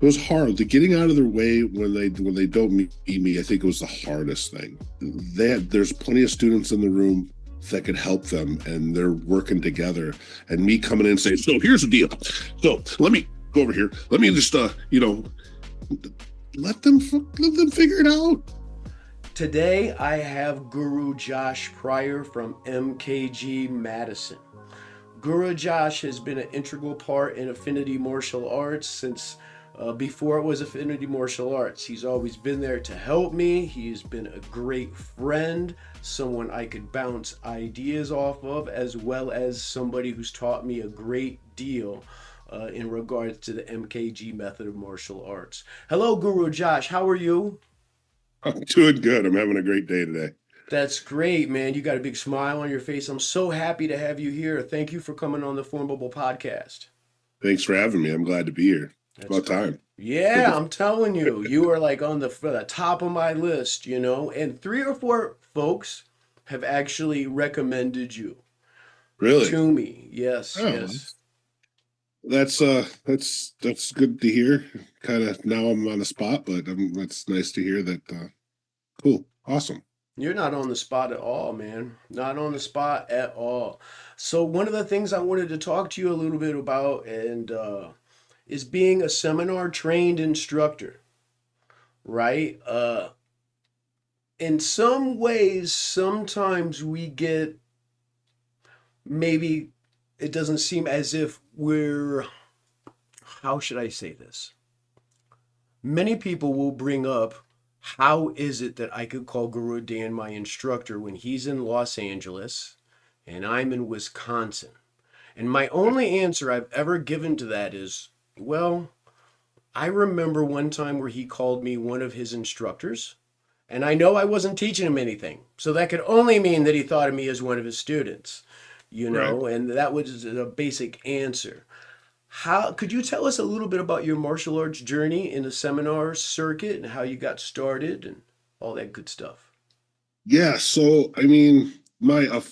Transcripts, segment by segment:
It was hard. The getting out of their way when they don't meet me, I think it was the hardest thing. There's plenty of students in the room that could help them, and they're working together. And me coming in and saying, "So here's the deal. So let me go over here. Let me just let them figure it out." Today I have Guro Josh Pryor from MKG Madison. Guro Josh has been an integral part in Affinity Martial Arts since before it was Affinity Martial Arts. He's always been there to help me. He's been a great friend, someone I could bounce ideas off of, as well as somebody who's taught me a great deal in regards to the MKG method of martial arts. Hello, Guro Josh. How are you? I'm doing good. I'm having a great day today. That's great, man. You got a big smile on your face. I'm so happy to have you here. Thank you for coming on the FormABLE Podcast. Thanks for having me. I'm glad to be here. It's That's about time. Yeah, I'm telling you, you are like on the top of my list, and three or four folks have actually recommended you Really? to me. Yes, Oh, yes. that's good to hear. Kind of now I'm on the spot, but that's nice to hear that. Cool, awesome. You're not on the spot at all, man. Not on the spot at all. So one of the things I wanted to talk to you a little bit about and is being a seminar trained instructor, right? In some ways, sometimes we get maybe it doesn't seem as if we're, how should I say this? Many people will bring up, how is it that I could call Guro Dan my instructor when he's in Los Angeles and I'm in Wisconsin? And my only answer I've ever given to that is, well, I remember one time where he called me one of his instructors, and I know I wasn't teaching him anything. So that could only mean that he thought of me as one of his students, Right. and that was a basic answer. How could you tell us a little bit about your martial arts journey in the seminar circuit and how you got started and all that good stuff? Yeah. So I mean,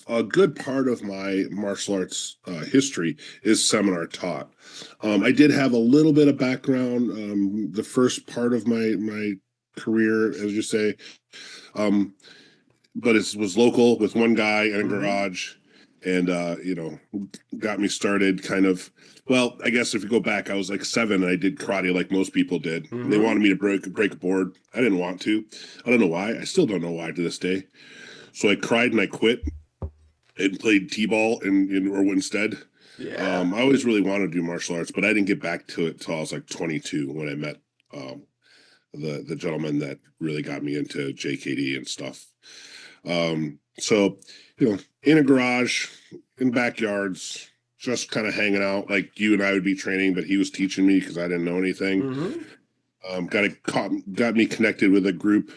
a good part of my martial arts history is seminar taught. I did have a little bit of background. The first part of my career, as you say, um, but it was local with one guy in a Mm-hmm. garage, and got me started kind of. Well, I guess if you go back, I was like 7 and I did karate like most people did. And they Mm-hmm. wanted me to break a board. I didn't want to. I don't know why. I still don't know why to this day. So I cried and I quit and played t-ball or instead. Yeah. I always really wanted to do martial arts, but I didn't get back to it until I was like 22 when I met um, the gentleman that really got me into JKD and stuff. So, in a garage, in backyards, just kind of hanging out like you and I would be training, but he was teaching me because I didn't know anything. Mm-hmm. Got me connected with a group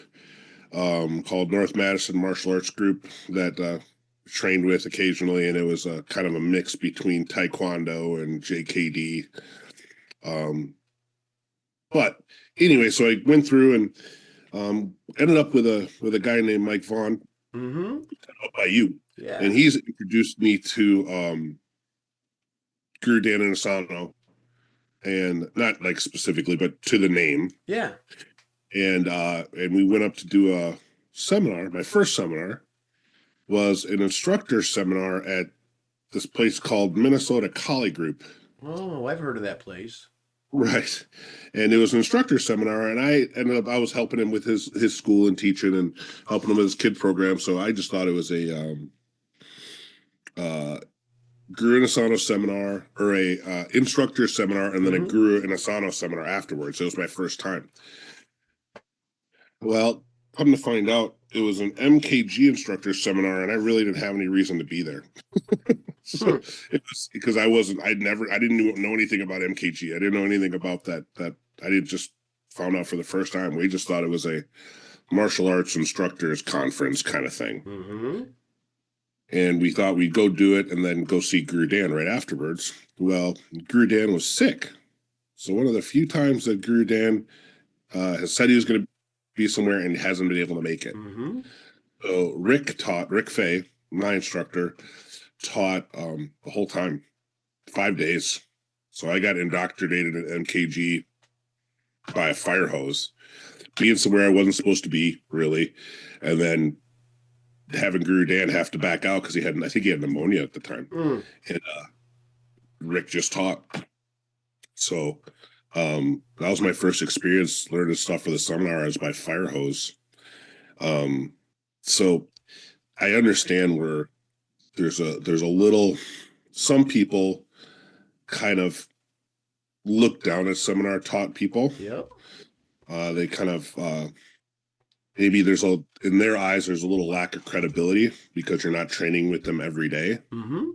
called North Madison Martial Arts Group that trained with occasionally, and it was a kind of a mix between Taekwondo and JKD. Um, but anyway, so I went through and ended up with a guy named Mike Vaughn Mm-hmm. by you, and Yeah. he's introduced me to Guru Dan Asano, and not like specifically, but to the name, Yeah. and we went up to do a seminar. My first seminar was an instructor seminar at this place called Minnesota Kali Group. Oh, I've heard of that place. Right. And it was an instructor seminar, and I was helping him with his school and teaching and helping him with his kid program. So I just thought it was a uh Guru Asano seminar or a instructor seminar and then a Mm-hmm. Guru Asano seminar afterwards. It was my first time. Well, come to find out, it was an MKG instructor seminar, and I really didn't have any reason to be there. So Hmm. it was because I didn't know anything about MKG. I didn't know anything about that. I did just found out for the first time. We just thought it was a martial arts instructors conference kind of thing. Mm-hmm. And we thought we'd go do it and then go see Guru Dan right afterwards. Well, Guru Dan was sick. So one of the few times that Guru Dan has said he was going to be somewhere and hasn't been able to make it. Mm-hmm. So Rick Fay, my instructor, taught the whole time, 5 days. So I got indoctrinated at MKG by a fire hose, being somewhere I wasn't supposed to be, really, and then having Guru Dan have to back out because I think he had pneumonia at the time, Mm. and Rick just taught. So that was my first experience learning stuff for the seminar. I was by fire hose. So I understand where there's a little, some people kind of look down at seminar taught people. Yep. They kind of maybe in their eyes there's a little lack of credibility because you're not training with them every day. Mm-hmm.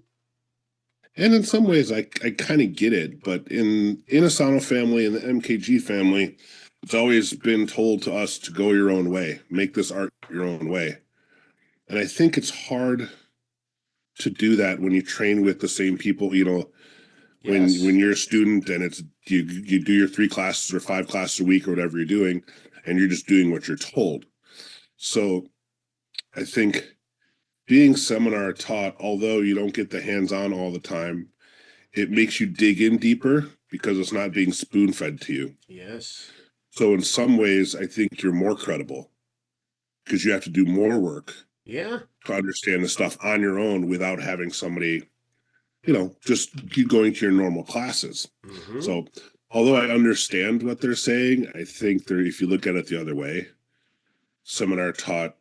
And in some ways I kind of get it, but in Asano family and the MKG family, it's always been told to us to go your own way, make this art your own way. And I think it's hard to do that when you train with the same people, Yes. when you're a student and it's you do your 3 classes or 5 classes a week or whatever you're doing, and you're just doing what you're told. So I think being seminar taught, although you don't get the hands-on all the time, it makes you dig in deeper because it's not being spoon-fed to you. Yes. So in some ways, I think you're more credible because you have to do more work Yeah. to understand the stuff on your own without having somebody, just keep going to your normal classes. Mm-hmm. So although I understand what they're saying, I think if you look at it the other way, seminar taught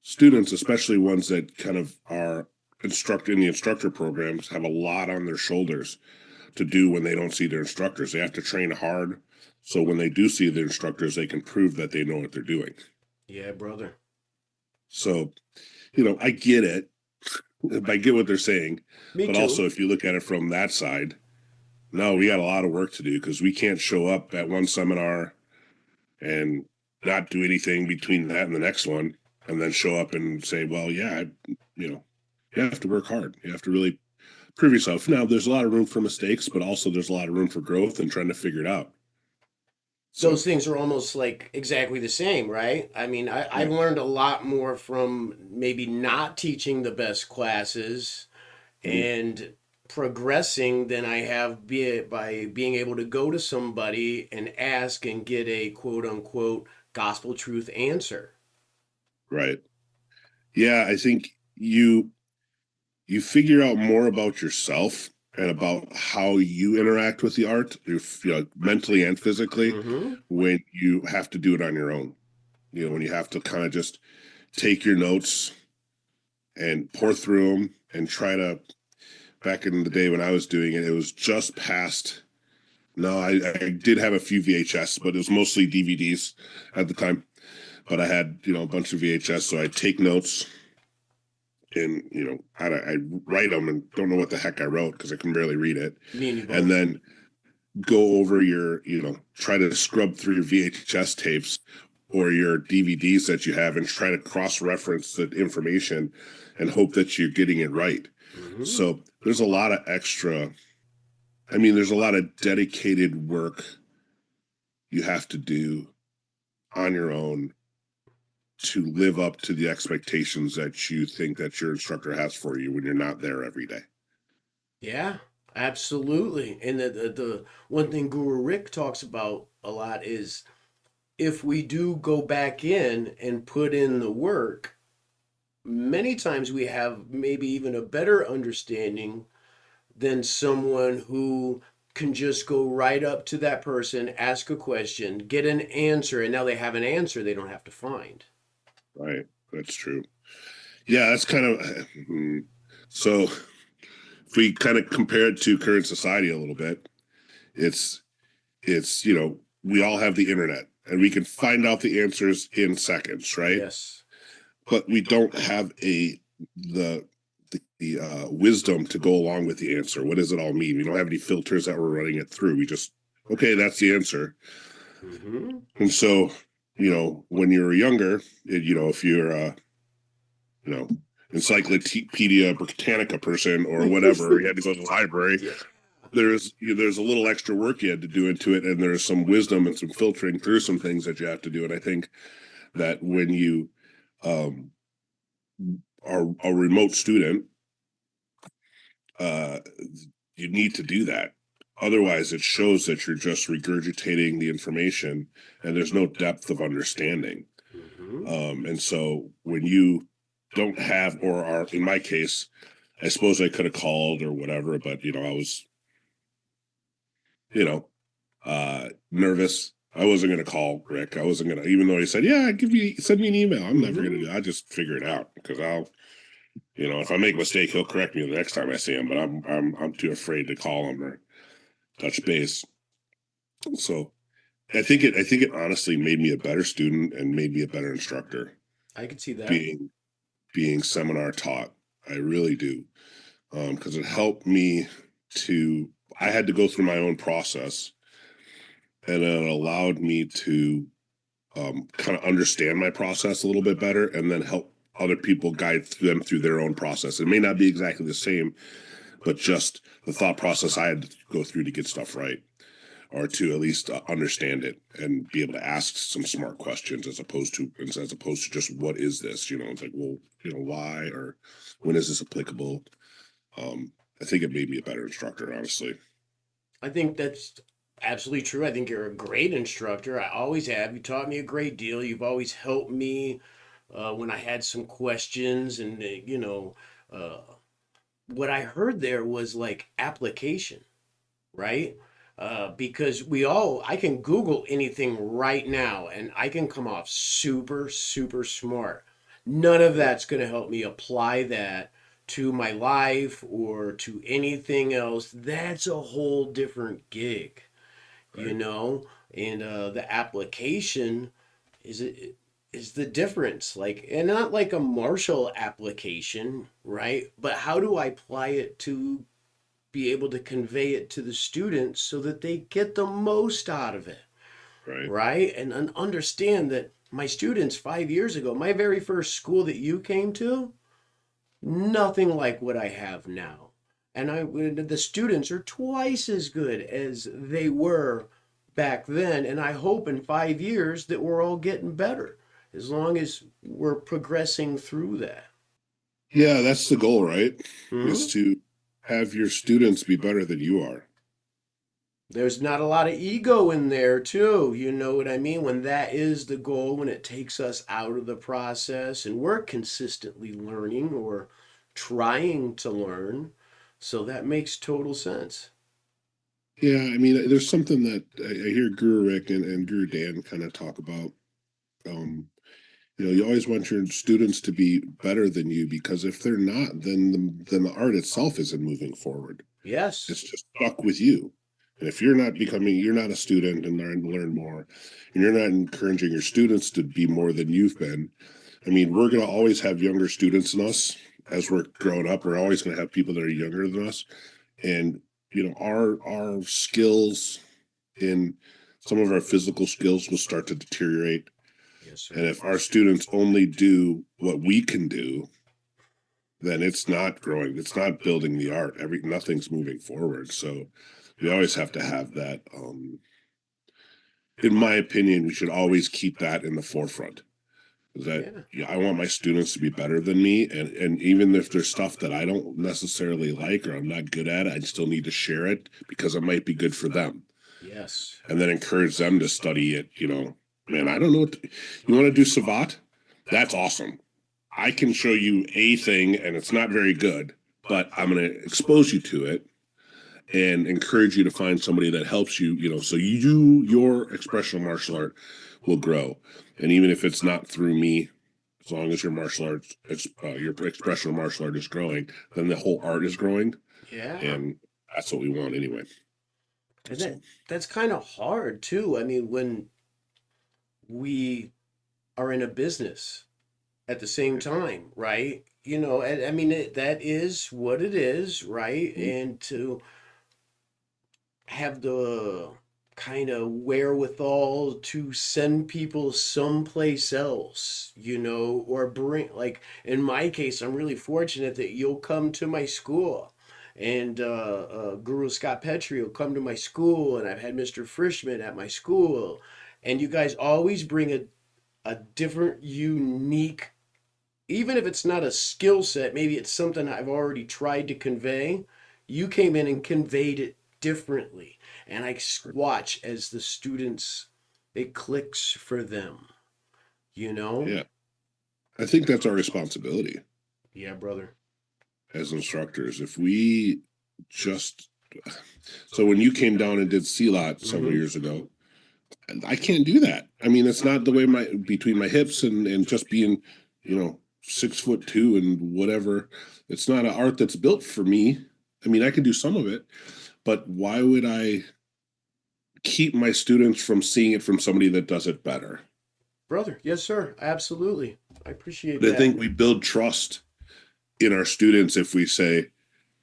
students, especially ones that kind of are instructed in the instructor programs, have a lot on their shoulders to do when they don't see their instructors. They have to train hard. So when they do see their instructors, they can prove that they know what they're doing. Yeah, brother. So, I get it. I get what they're saying. Me But too. also, if you look at it from that side, no, we got a lot of work to do because we can't show up at one seminar and not do anything between that and the next one, and then show up and say, well, yeah, you have to work hard. You have to really prove yourself. Now, there's a lot of room for mistakes, but also there's a lot of room for growth and trying to figure it out. Those things are almost like exactly the same, right? I mean, I've Yeah. learned a lot more from maybe not teaching the best classes and progressing than I have by being able to go to somebody and ask and get a quote unquote gospel truth answer. Right. Yeah, I think you figure out more about yourself and about how you interact with the art, mentally and physically, Mm-hmm. when you have to do it on your own. When you have to kind of just take your notes and pour through them and try to. Back in the day when I was doing it, it was just past. No, I did have a few VHS, but it was mostly DVDs at the time. But I had, a bunch of VHS, so I'd take notes and, I write them and don't know what the heck I wrote because I can barely read it. Me and you And both. then go over try to scrub through your VHS tapes or your DVDs that you have and try to cross-reference the information and hope that you're getting it right. Mm-hmm. So there's a lot of there's a lot of dedicated work you have to do on your own to live up to the expectations that you think that your instructor has for you when you're not there every day. Yeah, absolutely. And the one thing Guru Rick talks about a lot is if we do go back in and put in the work, many times we have maybe even a better understanding than someone who can just go right up to that person, ask a question, get an answer, and now they have an answer they don't have to find. Right. That's true. Yeah, that's kind of so if we kind of compare it to current society a little bit, it's we all have the internet and we can find out the answers in seconds, right? Yes. But we don't have the wisdom to go along with the answer. What does it all mean? We don't have any filters that we're running it through. We just, okay, that's the answer. Mm-hmm. And so, when you're younger, if you're you know encyclopedia Britannica person or whatever, you had to go to the library. Yeah. There's a little extra work you had to do into it, and there's some wisdom and some filtering through some things that you have to do. And I think that when you um, are a remote student, uh, you need to do that. Otherwise, it shows that you're just regurgitating the information and there's no depth of understanding. Mm-hmm. And so when you don't have, or are, in my case, I suppose I could have called or whatever, but I was, you know, nervous. I wasn't going to call Rick. I wasn't going to, even though he said, yeah, send me an email. I'm never going to Mm-hmm. do I just figure it out because if I make a mistake, he'll correct me the next time I see him, but I'm too afraid to call him or touch base. So I think it honestly made me a better student and made me a better instructor I could see that. being seminar taught. I really do. Because it helped me to, I had to go through my own process and it allowed me to kind of understand my process a little bit better and then help other people guide them through their own process. It may not be exactly the same, but just the thought process I had to go through to get stuff right or to at least understand it and be able to ask some smart questions as opposed to just what is this? It's like, well, why or when is this applicable? I think it made me a better instructor, honestly. I think that's absolutely true. I think you're a great instructor. I always have. You taught me a great deal. You've always helped me when I had some questions. And, uh, what I heard there was like application, right? Because I can Google anything right now and I can come off super, super smart. None of that's going to help me apply that to my life or to anything else. That's a whole different gig, you Right, know? And the application is it is the difference, like, and not like a martial application, right? But how do I apply it to be able to convey it to the students so that they get the most out of it, right, right? And understand that my students 5 years ago, my very first school that you came to, nothing like what I have now. And the students are twice as good as they were back then. And I hope in 5 years that we're all getting better as long as we're progressing through that. yeah, that's the goal, right? Is Hmm. to have your students be better than you are. There's not a lot of ego in there, too. You know what I mean? When that is the goal, when it takes us out of the process and we're consistently learning or trying to learn. So that makes total sense. Yeah, I mean, there's something that I hear Guru Rick and Guru Dan kind of talk about. um you always want your students to be better than you, because if they're not, then the art itself isn't moving forward. Yes. It's just stuck with you. And if you're not a student and learn more, and you're not encouraging your students to be more than you've been. I mean, we're going to always have younger students than us as we're growing up. We're always going to have people that are younger than us, and our skills in some of our physical skills will start to deteriorate. Yes, And sir. if our students only do what we can do, then it's not growing. It's not building the art. Nothing's moving forward. So we always have to have that. In my opinion, we should always keep that in the forefront. That, Yeah. yeah, I want my students to be better than me, and even if there's stuff that I don't necessarily like or I'm not good at, I still need to share it because it might be good for them, Yes. and then encourage them to study it. Man, I don't know you want to do Savat? That's awesome. I can show you a thing and it's not very good, but I'm going to expose you to it and encourage you to find somebody that helps you, so your expressional martial art will grow. And even if it's not through me, as long as your martial arts, your expressional martial art is growing, then the whole art is growing. Yeah. And that's what we want anyway. And So, that's kind of hard too. I mean, when we are in a business at the same time, right? I mean, that is what it is, right? And to have the kind of wherewithal to send people someplace else, or bring, like in my case, I'm really fortunate that you'll come to my school. And Guru Scott Petrie will come to my school, and I've had Mr. Frischman at my school, and you guys always bring a different, unique, even if it's not a skill set, maybe it's something I've already tried to convey. You came in and conveyed it differently. And I watch as the students, it clicks for them, you know? Yeah. I think that's our responsibility Yeah, brother. as instructors. If we just, so when you came down and did C-Lot several Mm-hmm. years ago, I can't do that. I mean, it's not the way between my hips and just being, 6'2" and whatever. It's not an art that's built for me. I mean, I can do some of it, but why would I keep my students from seeing it from somebody that does it better? Brother, yes, sir. Absolutely. I appreciate But I that. think we build trust in our students if we say,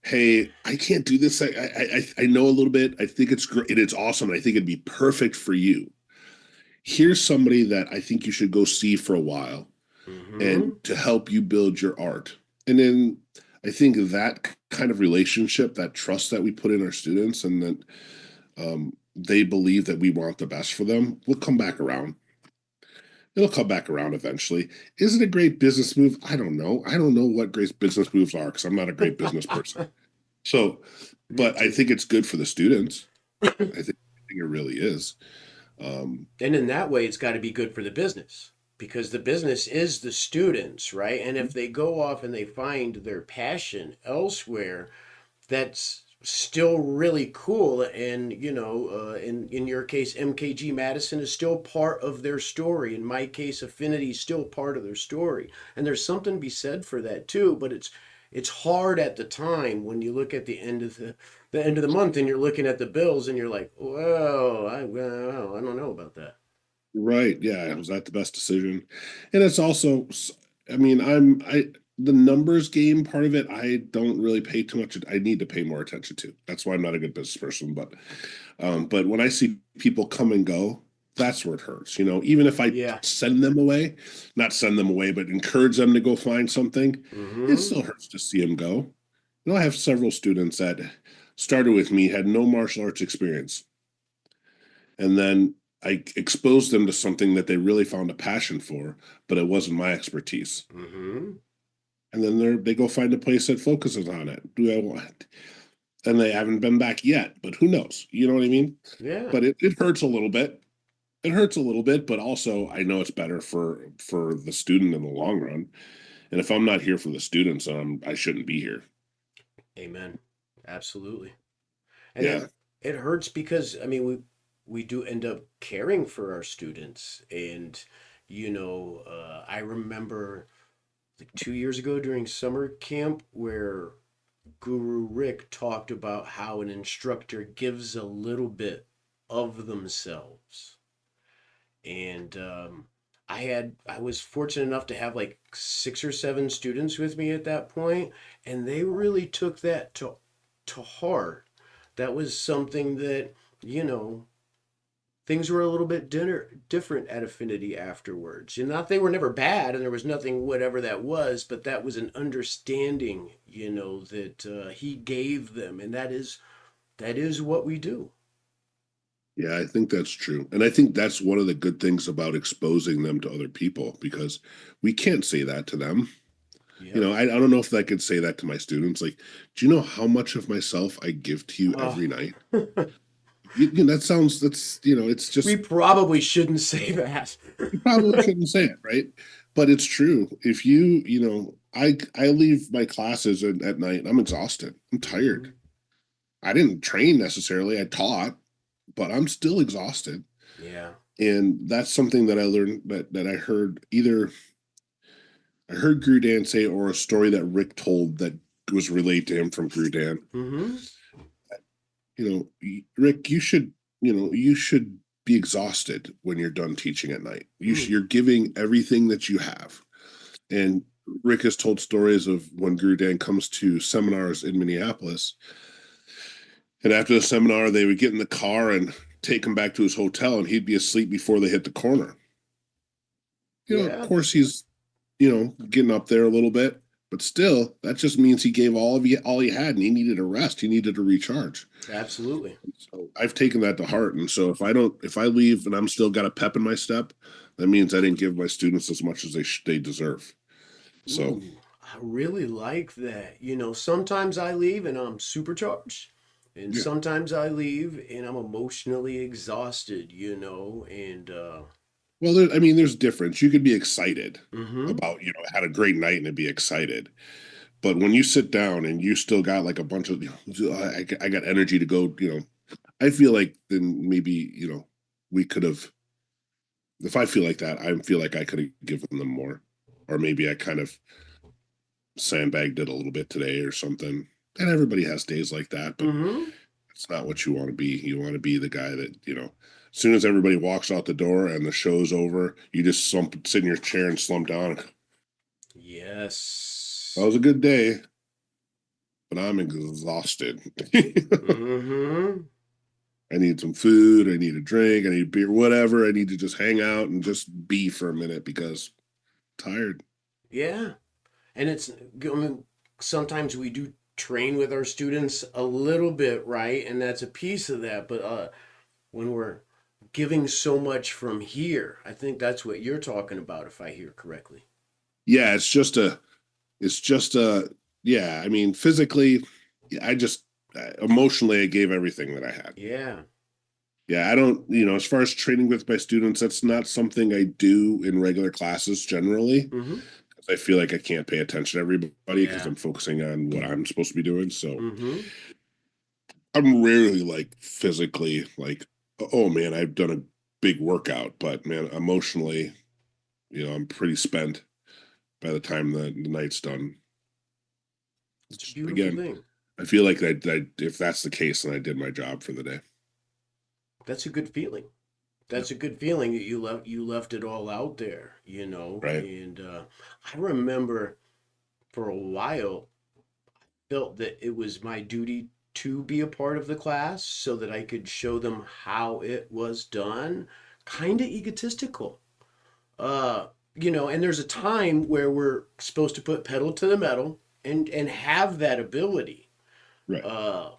"Hey, I can't do this. I know a little bit. I think it's great. It's awesome. And I think it'd be perfect for you. Here's somebody that I think you should go see for a while and Mm-hmm. to help you build your art." And then I think that kind of relationship, that trust that we put in our students, and that they believe that we want the best for them, will come back around. It'll come back around eventually. Is it a great business move? I don't know. I don't know what great business moves are because I'm not a great business person. So, Me but I too. think it's good for the students. I think it really is. And in that way, it's got to be good for the business because the business is the students, right? And if they go off and they find their passion elsewhere, that's still really cool. And in your case, MKG Madison is still part of their story. In my case, Affinity is still part of their story. And there's something to be said for that too. But it's hard at the time when you look at the end of the month and you're looking at the bills and you're like, well, I don't know about that. Right. Yeah. Was that the best decision? And it's also, I mean, the numbers game part of it, I don't really pay too much. I need to pay more attention to. That's why I'm not a good business person. But when I see people come and go, that's where it hurts. Even if I Yeah. send them away, not send them away, but encourage them to go find something, it Mm-hmm. still hurts to see them go. I have several students that started with me, had no martial arts experience, and then I exposed them to something that they really found a passion for, but it wasn't my expertise. Mm-hmm. And then they go find a place that focuses on it. Do I want? And they haven't been back yet, but who knows? You know what I mean? Yeah. But it hurts a little bit. It hurts a little bit, but also I know it's better for the student in the long run. And if I'm not here for the students, I shouldn't be here. Amen. Absolutely. And Yeah. it hurts because I mean we do end up caring for our students, and I remember like 2 years ago during summer camp where Guru Rick talked about how an instructor gives a little bit of themselves, and I was fortunate enough to have like 6 or 7 students with me at that point, and they really took that to heart. That was something that, you know, things were a little bit different at Affinity afterwards. And not they were never bad, and there was nothing whatever that was, but that was an understanding, that he gave them, and that is what we do. Yeah, I think that's true. And I think that's one of the good things about exposing them to other people because we can't say that to them. Yep. I don't know if I could say that to my students. Like, do you know how much of myself I give to you Uh, every night? That sounds, it's we just, probably shouldn't say that. you probably shouldn't say it, right? But it's true. If I leave my classes at night, I'm exhausted. I'm tired. Mhm. I didn't train necessarily. I taught, but I'm still exhausted. Yeah. And that's something that I learned that I heard either I heard Grudan say or a story that Rick told that was relayed to him from Grudan. Mm-hmm. Rick, you should be exhausted when you're done teaching at night. Mm. You're giving everything that you have. And Rick has told stories of when Grudan comes to seminars in Minneapolis. And after the seminar, they would get in the car and take him back to his hotel, and he'd be asleep before they hit the corner. Of Yeah. course, he's getting up there a little bit, but still, that just means he gave all he had, and he needed a rest. He needed to recharge. Absolutely. So I've taken that to heart, and so if I leave and I'm still got a pep in my step, that means I didn't give my students as much as they deserve. So Ooh, I really like that. Sometimes I leave and I'm supercharged. And Yeah. sometimes I leave and I'm emotionally exhausted, and Well, I mean, there's difference. You could be excited mm-hmm. about, had a great night and be excited. But when you sit down and you still got like a bunch of, I got energy to go, I feel like then maybe, we could have, if I feel like that, I feel like I could have given them more. Or maybe I kind of sandbagged it a little bit today or something. And everybody has days like that, but Mm-hmm. it's not what you want to be. You want to be the guy that, as soon as everybody walks out the door and the show's over, you just sit in your chair and slump down. That Yes. was a good day, but I'm exhausted. Mm-hmm. I need some food. I need a drink. I need beer, whatever. I need to just hang out and just be for a minute because I'm tired. Yeah. And I mean, sometimes we do train with our students a little bit, right? And that's a piece of that. But when we're giving so much from here, I think that's what you're talking about, if I hear correctly. Yeah, it's just a, yeah. I mean, physically, I just, emotionally, I gave everything that I had. Yeah. Yeah, I don't, as far as training with my students, that's not something I do in regular classes generally. Mm-hmm. I feel like I can't pay attention to everybody because Yeah. I'm focusing on what I'm supposed to be doing. So Mm-hmm. I'm rarely like physically like, oh man, I've done a big workout, but man, emotionally, I'm pretty spent by the time the night's done. It's a It's, beautiful again, thing. I feel like if that's the case, then I did my job for the day. That's a good feeling. Yeah. That's a good feeling that you left it all out there. Right. And I remember for a while felt that it was my duty to be a part of the class so that I could show them how it was done. Kind of egotistical. Uh, and there's a time where we're supposed to put pedal to the metal and have that ability. Right. Uh,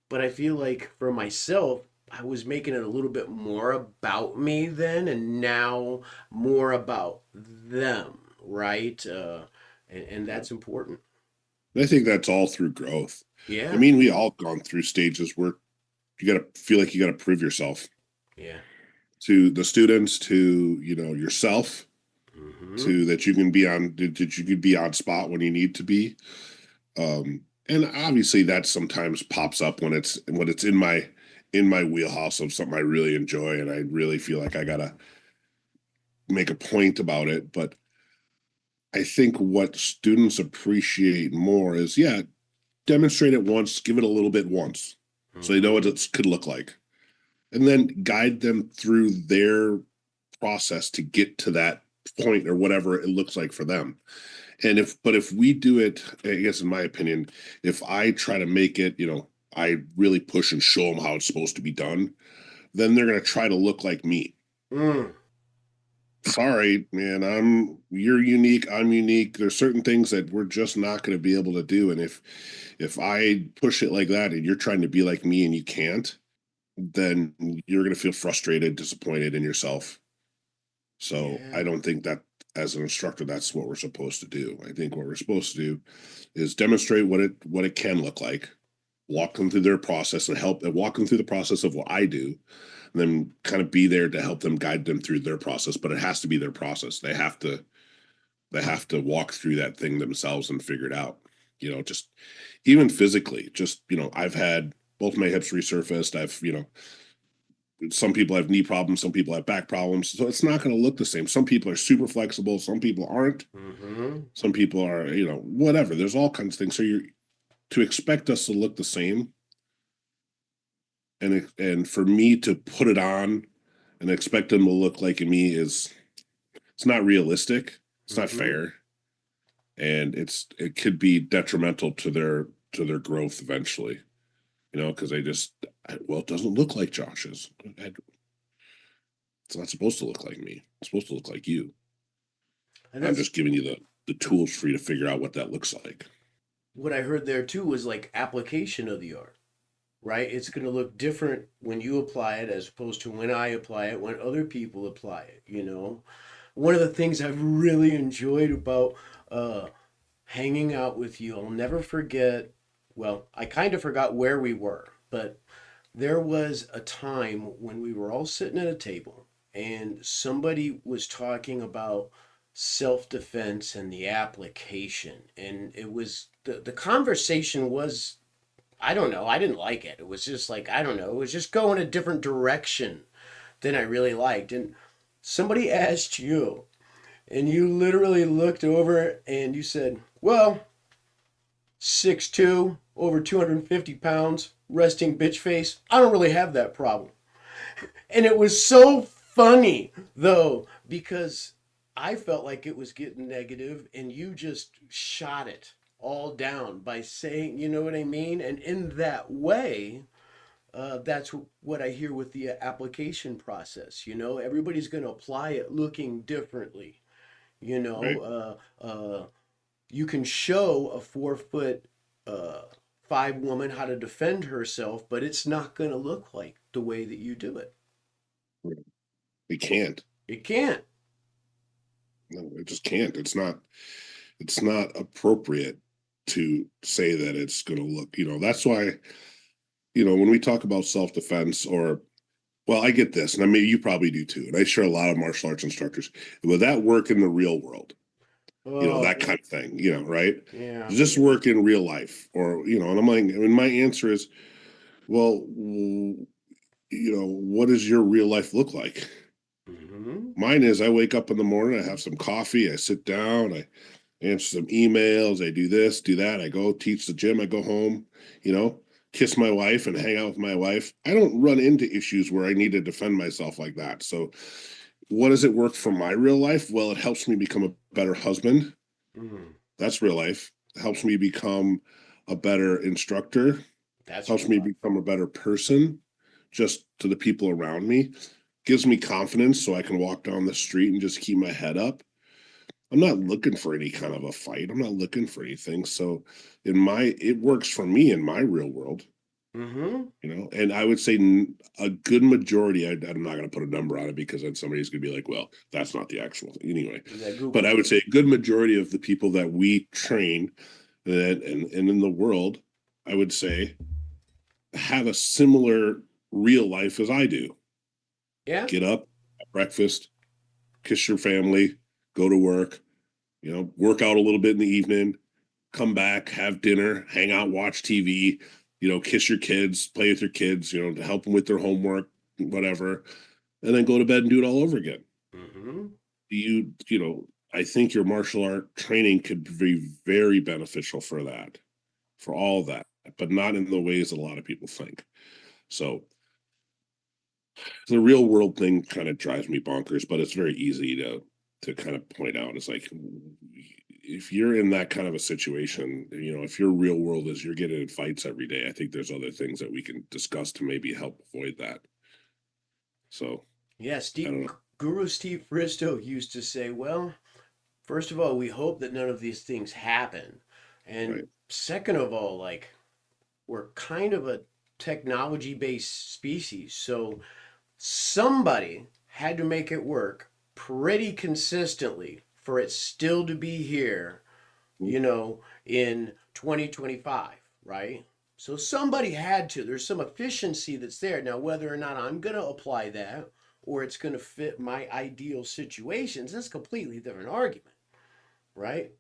but I feel like for myself, I was making it a little bit more about me then, and now more about them, right? And Yeah. that's important. And I think that's all through growth. I Yeah, mean, we all gone through stages where you got to feel like you got to prove yourself yeah. to the students, to, yourself, Mm-hmm. to that you can be on, that you could be on spot when you need to be. And obviously that sometimes pops up when it's in my wheelhouse of something I really enjoy and I really feel like I gotta make a point about it. But I think what students appreciate more is, yeah, demonstrate it once, give it a little bit once, so they know what Mm-hmm. it could look like, and then guide them through their process to get to that point or whatever it looks like for them. But if we do it, I guess in my opinion, if I try to make it, I really push and show them how it's supposed to be done, then they're going to try to look like me. Mm. Sorry, man, you're unique, I'm unique. There's certain things that we're just not going to be able to do. And if I push it like that and you're trying to be like me and you can't, then you're going to feel frustrated, disappointed in yourself. So I Yeah. don't think that as an instructor, that's what we're supposed to do. I think what we're supposed to do is demonstrate what it can look like, walk them through their process and walk them through the process of what I do, and then kind of be there to help them guide them through their process. But it has to be their process. They have to walk through that thing themselves and figure it out. Just even physically, just I've had both my hips resurfaced. I've some people have knee problems, some people have back problems, so it's not going to look the same. Some people are super flexible, some people aren't, Mm-hmm. some people are, whatever. There's all kinds of things. So you're to expect us to look the same, and for me to put it on and expect them to look like me is it's not realistic. It's not Mm-hmm. fair, and it could be detrimental to their growth eventually. Because well, it doesn't look like Josh's. It's not supposed to look like me. It's supposed to look like you. And I'm that's just giving you the tools for you to figure out what that looks like. what I heard there too was like application of the art, right? It's going to look different when you apply it as opposed to when I apply it, when other people apply it. One of the things I've really enjoyed about uh, hanging out with you, I'll never forget. Well, I kind of forgot where we were. but there was a time when we were all sitting at a table and somebody was talking about self-defense and the application. And it was the conversation was, I don't know, I didn't like it. It was just like, I don't know, it was just going a different direction than I really liked. And somebody asked you, and you literally looked over and you said, well, 6'2", over 250 pounds, resting bitch face. I don't really have that problem. And it was so funny, though, because I felt like it was getting negative, and you just shot it all down by saying, you know what I mean? And in that way, that's what I hear with the application process. You know, everybody's going to apply it looking differently. You Right. know, you can show a 4 foot uh, five woman how to defend herself, but it's not going to look like the way that you do it. It can't. It can't. No, it just can't. It's not appropriate to say that it's going to look, that's why, when we talk about self-defense or, well, I get this, and I mean, you probably do too. And I share a lot of martial arts instructors. Will that work in the real world? Oh, That kind of thing, right? yeah. Does this work in real life? Or, and I'm like, and my answer is, well, what does your real life look like? Hmm. Mine is I wake up in the morning, I have some coffee, I sit down, I answer some emails, I do this, do that, I go teach the gym, I go home, you know, kiss my wife and hang out with my wife. I don't run into issues where I need to defend myself like that. So, what does it work for my real life? Well, it helps me become a better husband. Mm, That's real life. It helps me become a better instructor, that's helps real me life. become a better person just to the people around me, gives me confidence so I can walk down the street and just keep my head up. I'm not looking for any kind of a fight. I'm not looking for anything. So it works for me in my real world, Hmm. and I would say a good majority, I'm not going to put a number on it because then somebody's going to be like, well, that's not the actual thing. Anyway. Yeah, But Google. I would say a good majority of the people that we train and in the world, I would say have a similar real life as I do. Yeah. Get up, have breakfast, kiss your family, go to work, work out a little bit in the evening, come back, have dinner, hang out, watch TV, kiss your kids, play with your kids, to help them with their homework, whatever, and then go to bed and do it all over again. Hmm. I think your martial art training could be very beneficial for that, for all that, but not in the ways that a lot of people think. So the real world thing kind of drives me bonkers, but it's very easy to kind of point out. It's like if you're in that kind of a situation, if your real world is you're getting in fights every day, I think there's other things that we can discuss to maybe help avoid that. So Yeah, I don't know. Guru Steve Fristo used to say, well, first of all, we hope that none of these things happen. Right. And second of all, like, we're kind of a technology based species. So somebody had to make it work pretty consistently for it still to be here, in 2025, right? So somebody had to. There's some efficiency that's there. Now, whether or not I'm going to apply that or it's going to fit my ideal situations, that's a completely different argument, right?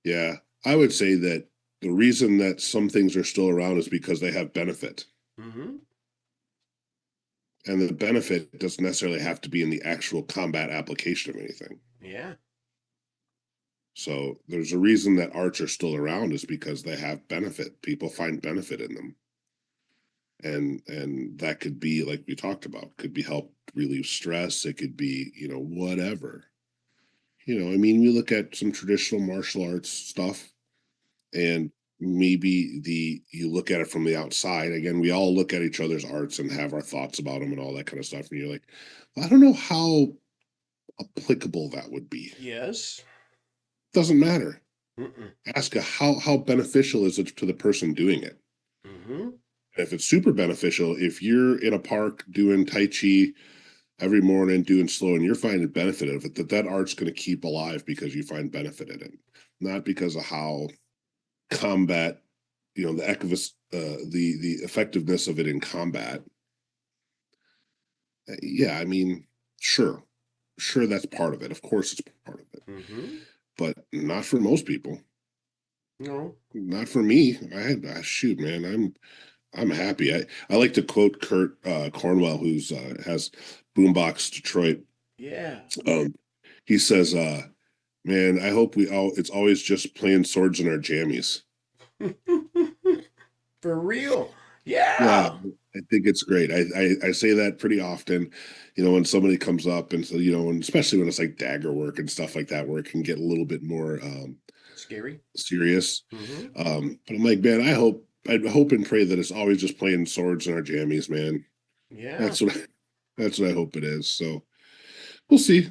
Yeah. I would say that the reason that some things are still around is because they have benefit. Mm-hmm. And the benefit doesn't necessarily have to be in the actual combat application of anything. Yeah. So there's a reason that arts are still around is because they have benefit. People find benefit in them. And that could be like we talked about, could be help relieve stress. It could be, whatever. I mean, we look at some traditional martial arts stuff and maybe you look at it from the outside. Again, we all look at each other's arts and have our thoughts about them and all that kind of stuff. And you're like, I don't know how applicable that would be. Yes. Doesn't matter. Mm-mm. Ask how beneficial is it to the person doing it. Mm-hmm. If it's super beneficial, if you're in a park doing Tai Chi every morning, doing slow, and you're finding benefit of it, that art's going to keep alive because you find benefit in it, not because of how combat the effectiveness of it in combat. Yeah, I mean, sure, that's part of it. Of course, it's part of it, Mm-hmm. but not for most people. No. Not for me. Shoot, man, I'm happy. I like to quote Kurt Cornwell, who's has Boombox Detroit. Yeah. Um, he says, "Man, I hope it's always just playing swords in our jammies." For real. Yeah, Yeah. I think it's great. I say that pretty often, when somebody comes up and so, and especially when it's like dagger work and stuff like that, where it can get a little bit more Scary. serious. Mm-hmm. But I'm like, man, I hope and pray that it's always just playing swords in our jammies, man. Yeah. That's what that's what I hope it is. So we'll see.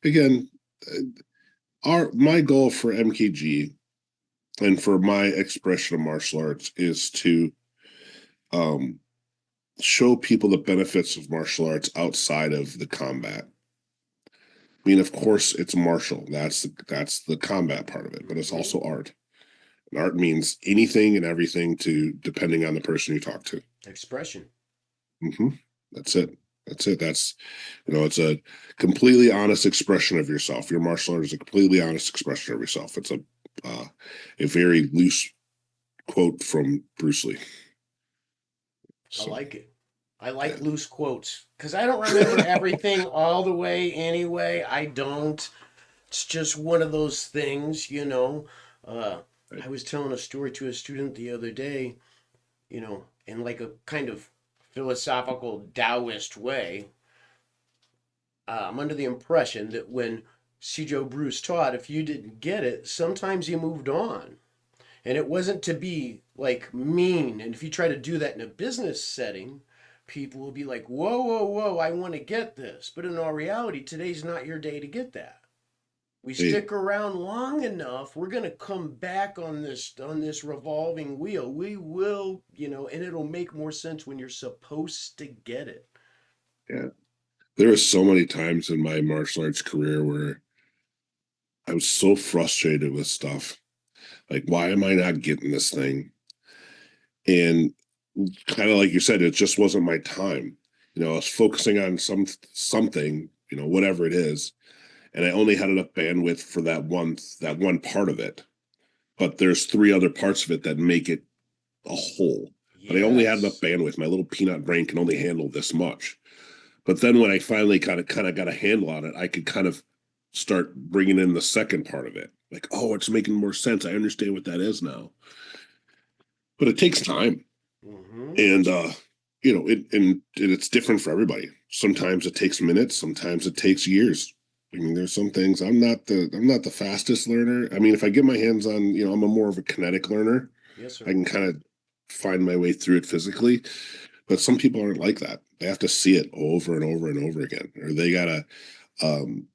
Again, uh, our my goal for MKG and for my expression of martial arts is to um show people the benefits of martial arts outside of the combat. I mean, of course, it's martial. That's the combat part of it, but it's Mm-hmm. also art. And art means anything and everything to depending on the person you talk to. Expression. Hmm. That's it. That's it. It's a completely honest expression of yourself. Your martial art is a completely honest expression of yourself. It's a very loose quote from Bruce Lee. I So like it. I like yeah. loose quotes because I don't remember everything all the way anyway. I don't. It's just one of those things. Uh, I was telling a story to a student the other day, in like a kind of philosophical Taoist way. I'm under the impression that when Joe Bruce taught, if you didn't get it, sometimes you moved on. And it wasn't to be like mean. And if you try to do that in a business setting, people will be like, whoa, whoa, whoa, I want to get this. But in all reality, today's not your day to get that. We Hey, stick around long enough, we're gonna come back on this revolving wheel. We will, and it'll make more sense when you're supposed to get it. yeah. There were so many times in my martial arts career where I was so frustrated with stuff. Like, why am I not getting this thing? And kind of like you said, it just wasn't my time. I was focusing on something, whatever it is, and I only had enough bandwidth for that one part of it. But there's three other parts of it that make it a whole. But I only had enough Yes. bandwidth. My little peanut brain can only handle this much. But then when I finally kind of got a handle on it, I could kind of start bringing in the second part of it. Like, oh, it's making more sense. I understand what that is now. But it takes time, Mm-hmm. and it's different for everybody. Sometimes it takes minutes. Sometimes it takes years. I mean, there's some things I'm not the fastest learner. I mean, if I get my hands on, I'm a more of a kinetic learner. Yes, I sir. can kind of find my way through it physically. But some people aren't like that. They have to see it over and over and over again, or they gotta um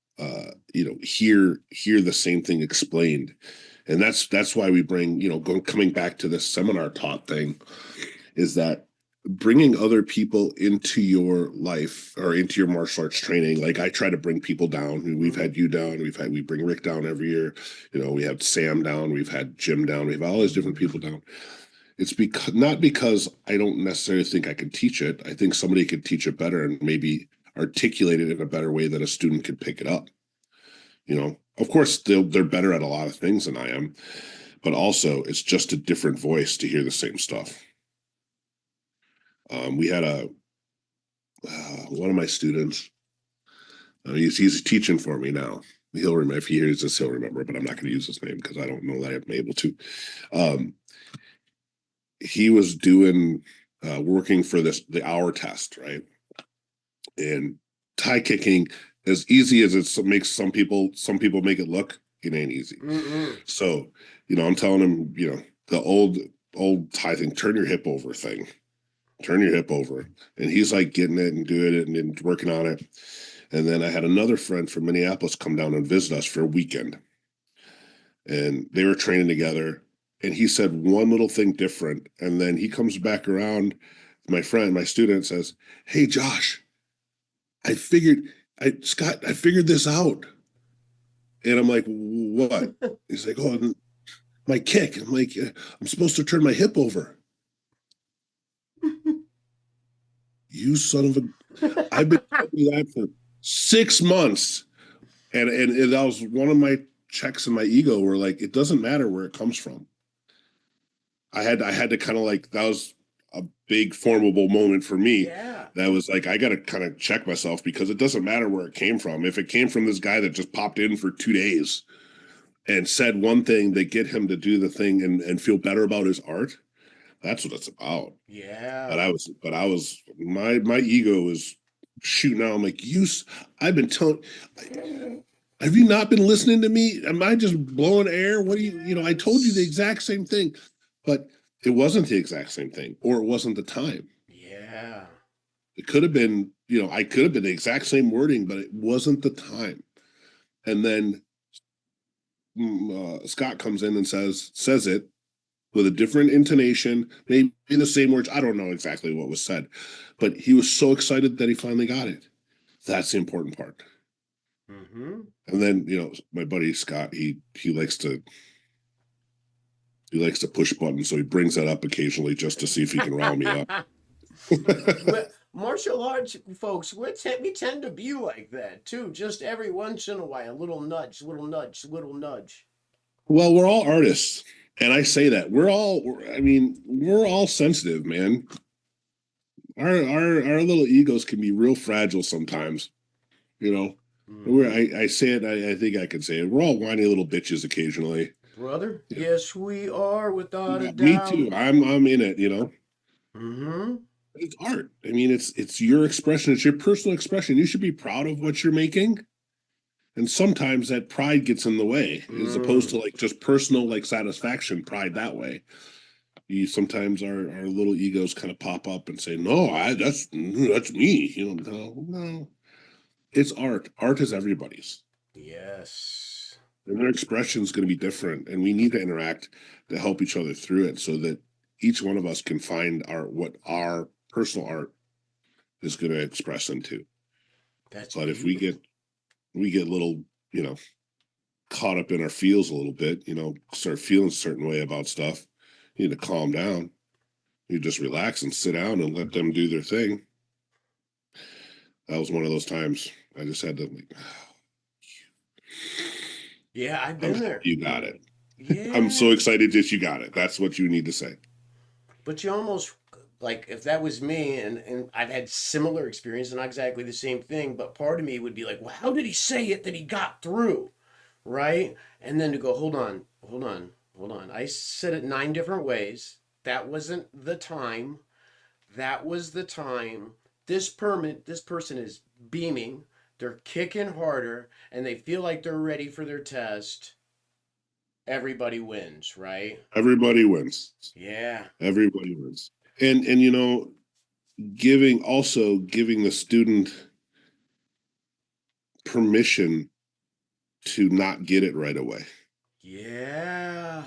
hear the same thing explained. And that's why we bring, coming back to this seminar taught thing, is that bringing other people into your life or into your martial arts training. Like, I try to bring people down. We've Mm-hmm. had you down, we bring Rick down every year. We have Sam down, we've had Jim down, we have all these different people down. It's because not because I don't necessarily think I can teach it. I think somebody could teach it better and maybe articulate it in a better way that a student could pick it up. Of course, they're better at a lot of things than I am, but also it's just a different voice to hear the same stuff. We had one of my students. He's teaching for me now. He'll remember if he hears this, he'll remember. But I'm not going to use his name because I don't know that I'm able to. Um, he was doing working for the hour test, right? And tie kicking, as easy as it makes some people make it look, it ain't easy. Mm-mm. So, I'm telling him, the old tie thing, turn your hip over thing, turn your hip over. And he's like getting it and doing it and working on it. And then I had another friend from Minneapolis come down and visit us for a weekend. And they were training together. And he said one little thing different. And then he comes back around, my student says, "Hey, Josh, I figured this out." And I'm like, "What?" He's like, "Oh, my kick. I'm like, I'm supposed to turn my hip over. You son of a, I've been doing that for 6 months. And that was one of my checks in my ego where like, it doesn't matter where it comes from. I had to kind of like, that was a big formable moment for me. Yeah. That was like, I got to kind of check myself because it doesn't matter where it came from. If it came from this guy that just popped in for 2 days and said one thing that get him to do the thing and feel better about his art, that's what it's about. Yeah. But I was my ego was shooting out. I'm like, I've been telling, have you not been listening to me? Am I just blowing air? What do I told you the Yes. exact same thing, but it wasn't the exact same thing, or it wasn't the time. Yeah. It could have been, I could have been the exact same wording, but it wasn't the time. And then Scott comes in and says it with a different intonation, maybe the same words. I don't know exactly what was said, but he was so excited that he finally got it. That's the important part. Mm-hmm. And then, my buddy Scott, he likes to push buttons, so he brings that up occasionally just to see if he can rile me up. Well, martial arts folks, we tend to be like that too. Just every once in a while, a little nudge, little nudge, little nudge. Well, we're all artists, and I say that we're all sensitive, man. Our little egos can be real fragile sometimes, you know. We're Mm-hmm. I say it. I think I can say it. We're all whiny little bitches occasionally. Brother, Yeah, yes, we are without a me too. doubt. I'm in it. Mm-hmm. It's art. I mean, it's your expression. It's your personal expression. You should be proud of what you're making. And sometimes that pride gets in the way, as opposed Mm. to like just personal like satisfaction, pride that way. You sometimes our little egos kind of pop up and say, "No, that's me." No. It's art. Art is everybody's, Yes. and their expression is going to be different, and we need to interact to help each other through it, so that each one of us can find what our personal art is going to express into. That's But if we get beautiful. we get little, you know, caught up in our feels a little bit, start feeling a certain way about stuff, you need to calm down. You just relax and sit down and let them do their thing. That was one of those times I just had to like, Yeah, I've I'm been happy there. you got it. I'm so Yeah. excited that you got it. That's what you need to say. But you almost like if that was me and I've had similar experience, not exactly the same thing, but part of me would be like, well, how did he say it that he got through? Right? And then to go, hold on, hold on, hold on. I said it 9 different ways. That wasn't the time. That was the time. This person is beaming. They're kicking harder and they feel like they're ready for their test. Everybody wins, right? Everybody wins. Yeah. Everybody wins. And giving the student permission to not get it right away. Yeah.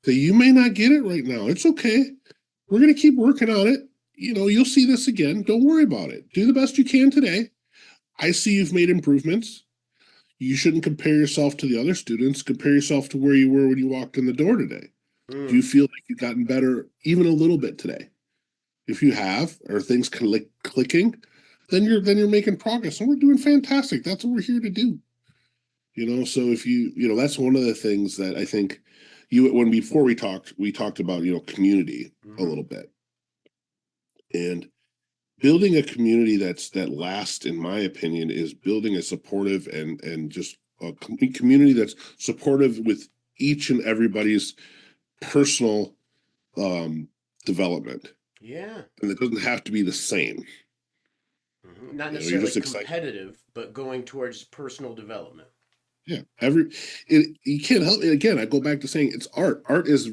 So you may not get it right now. It's okay. We're going to keep working on it. You'll see this again. Don't worry about it. Do the best you can today. I see you've made improvements. You shouldn't compare yourself to the other students. Compare yourself to where you were when you walked in the door today. Do you Mm. feel like you've gotten better even a little bit today? If you have, or things clicking, then you're making progress, and we're doing fantastic. That's what we're here to do. So if that's one of the things that I think when before we talked about community a Mm-hmm. little bit, and building a community that lasts, in my opinion, is building a supportive and just a community that's supportive with each and everybody's personal um, development, Yeah. and it doesn't have to be the same. Not You're necessarily just excited. competitive, but going towards personal development. Yeah, you can't help it. Again, I go back to saying it's art. Art is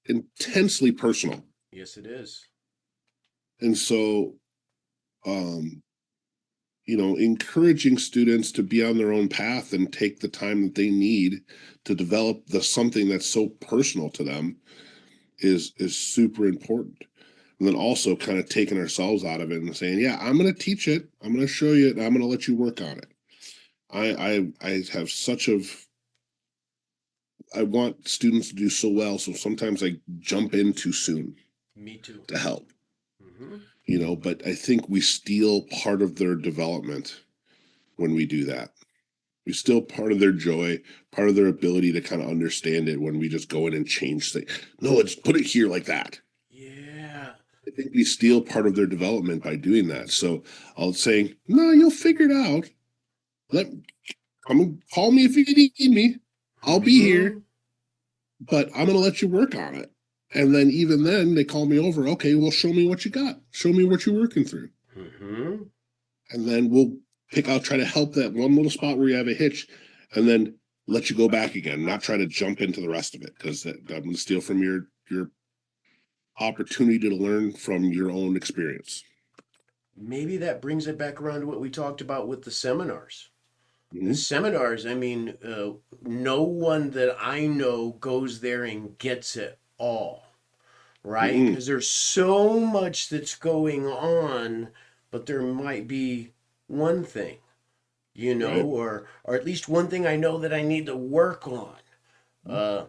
intensely personal, Yes, it is. and so encouraging students to be on their own path and take the time that they need to develop something that's so personal to them is super important. And then also kind of taking ourselves out of it and saying, yeah, I'm going to teach it, I'm going to show you it, and I'm going to let you work on it. I have such of I want students to do so well, so sometimes I jump in too soon Me too. to help, Mm-hmm. but I think we steal part of their development when we do that. We steal part of their joy, part of their ability to kind of understand it when we just go in and change things. No, let's put it here like that. Yeah. I think we steal part of their development by doing that. So I'll say, no, you'll figure it out. Let come and call me if you need me. I'll be here, Mm-hmm. but I'm gonna let you work on it. And then even then they call me over. Okay, well, show me what you got. Show me what you're working through. Mm-hmm. And then I'll try to help that one little spot where you have a hitch, and then let you go back again, not try to jump into the rest of it, because I'm gonna steal from your opportunity to learn from your own experience. Maybe that brings it back around to what we talked about with the seminars. The Mm-hmm. seminars, I mean, no one that I know goes there and gets it all, right? Mm-hmm. Because there's so much that's going on, but there might be one thing, Right. or at least one thing I know that I need to work on. Uh,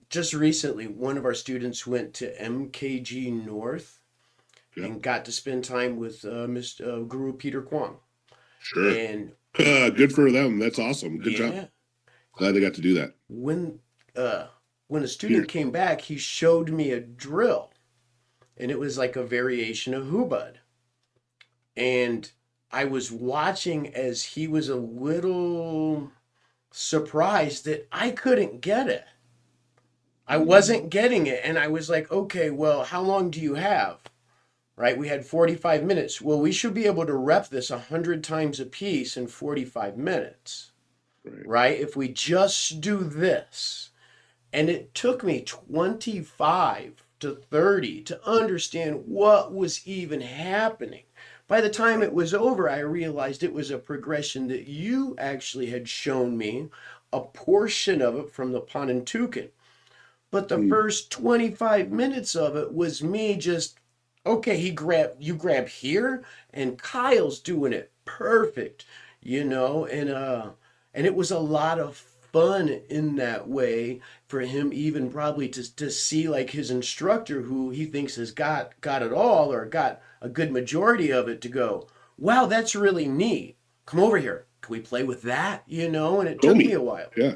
just recently, one of our students went to MKG North Yeah. and got to spend time with Mr. Guru Peter Kwong. Sure. And Good for them. That's awesome. Good job. yeah, Glad they got to do that. when uh, when a Peter. student came back, he showed me a drill, and it was like a variation of Hubud. And I was watching as he was a little surprised that I couldn't get it. I wasn't getting it. And I was like, okay, well, how long do you have? Right? We had 45 minutes. Well, we should be able to rep this 100 times a piece in 45 minutes. Right. Right? If we just do this. And it took me 25 to 30 to understand what was even happening. By the time it was over, I realized it was a progression that you actually had shown me a portion of it from the Panantukan. But the Mm. first 25 minutes of it was me just, okay, you grab here, and Kyle's doing it perfect, and it was a lot of fun in that way for him, even probably to see like his instructor who he thinks has got it all or got a good majority of it to go, wow, that's really neat. Come over here. Can we play with that? And it Show took me me. a while. Yeah.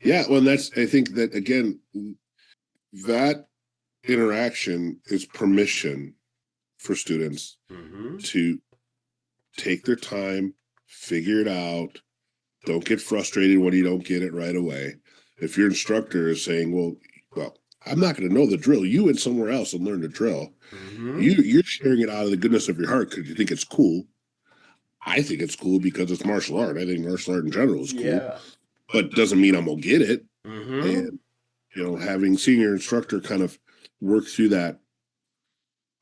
Yeah. Well, I think that again, that interaction is permission for students Mm-hmm. to take their time, figure it out. Don't get frustrated when you don't get it right away. If your instructor is saying, well, I'm not going to know the drill. You went somewhere else and learned the drill. Mm-hmm. You're sharing it out of the goodness of your heart because you think it's cool. I think it's cool because it's martial art. I think martial art in general is cool, Yeah. but doesn't mean I'm gonna get it. Mm-hmm. And having senior instructor kind of work through that.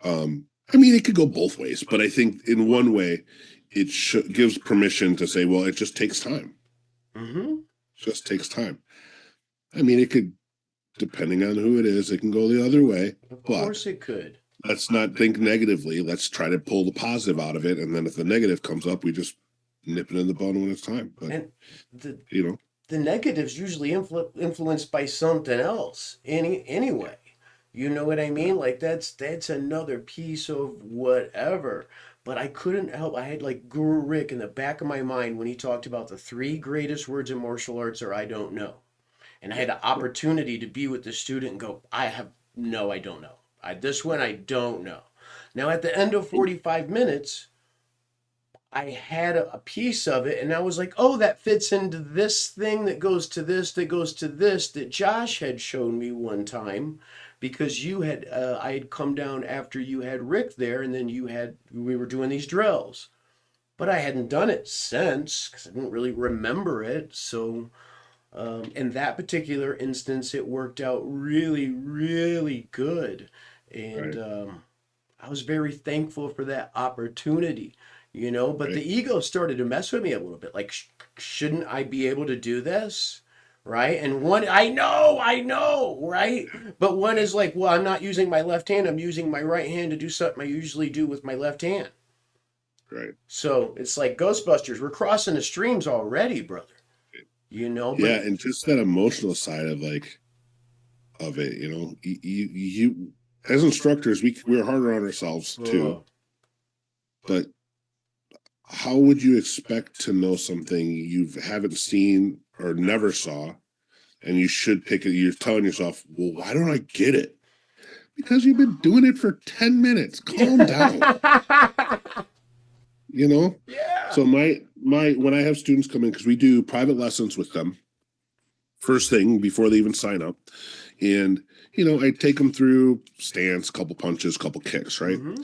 I mean, it could go both ways, but I think in one way, it gives permission to say, well, it just takes time. Mm-hmm. It just takes time. I mean, it could, depending on who it is, it can go the other way. Of But course it could. let's not think negatively. Let's try to pull the positive out of it, and then if the negative comes up, we just nip it in the bud when it's time. But And the you know, the negatives usually influenced by something else anyway. You know what I mean? Like that's another piece of whatever. But I couldn't help. I had like Guru Rick in the back of my mind when he talked about the three greatest words in martial arts are I don't know. And I had the opportunity to be with the student and go, I don't know. This one I don't know. Now at the end of 45 minutes, I had a piece of it and I was like, oh, that fits into this thing that goes to this, that goes to this, that Josh had shown me one time because I had come down after you had Rick there and then we were doing these drills. But I hadn't done it since because I didn't really remember it. So in that particular instance, it worked out really, really good. And right, I was very thankful for that opportunity, but right, the ego started to mess with me a little bit. Like, shouldn't I be able to do this? Right. And one, I know, right? But one is like, well, I'm not using my left hand. I'm using my right hand to do something I usually do with my left hand. right. So it's like Ghostbusters. We're crossing the streams already, brother. Yeah, But and just that emotional side of of it, you as instructors, we're harder on ourselves too. uh, But how would you expect to know something you haven't seen or never saw, and you should pick it? You're telling yourself, well, why don't I get it? Because you've been doing it for 10 minutes. Calm down. You know? yeah. So my when I have students come in, because we do private lessons with them first thing before they even sign up. And I take them through stance, couple punches, couple kicks, right? Mm-hmm.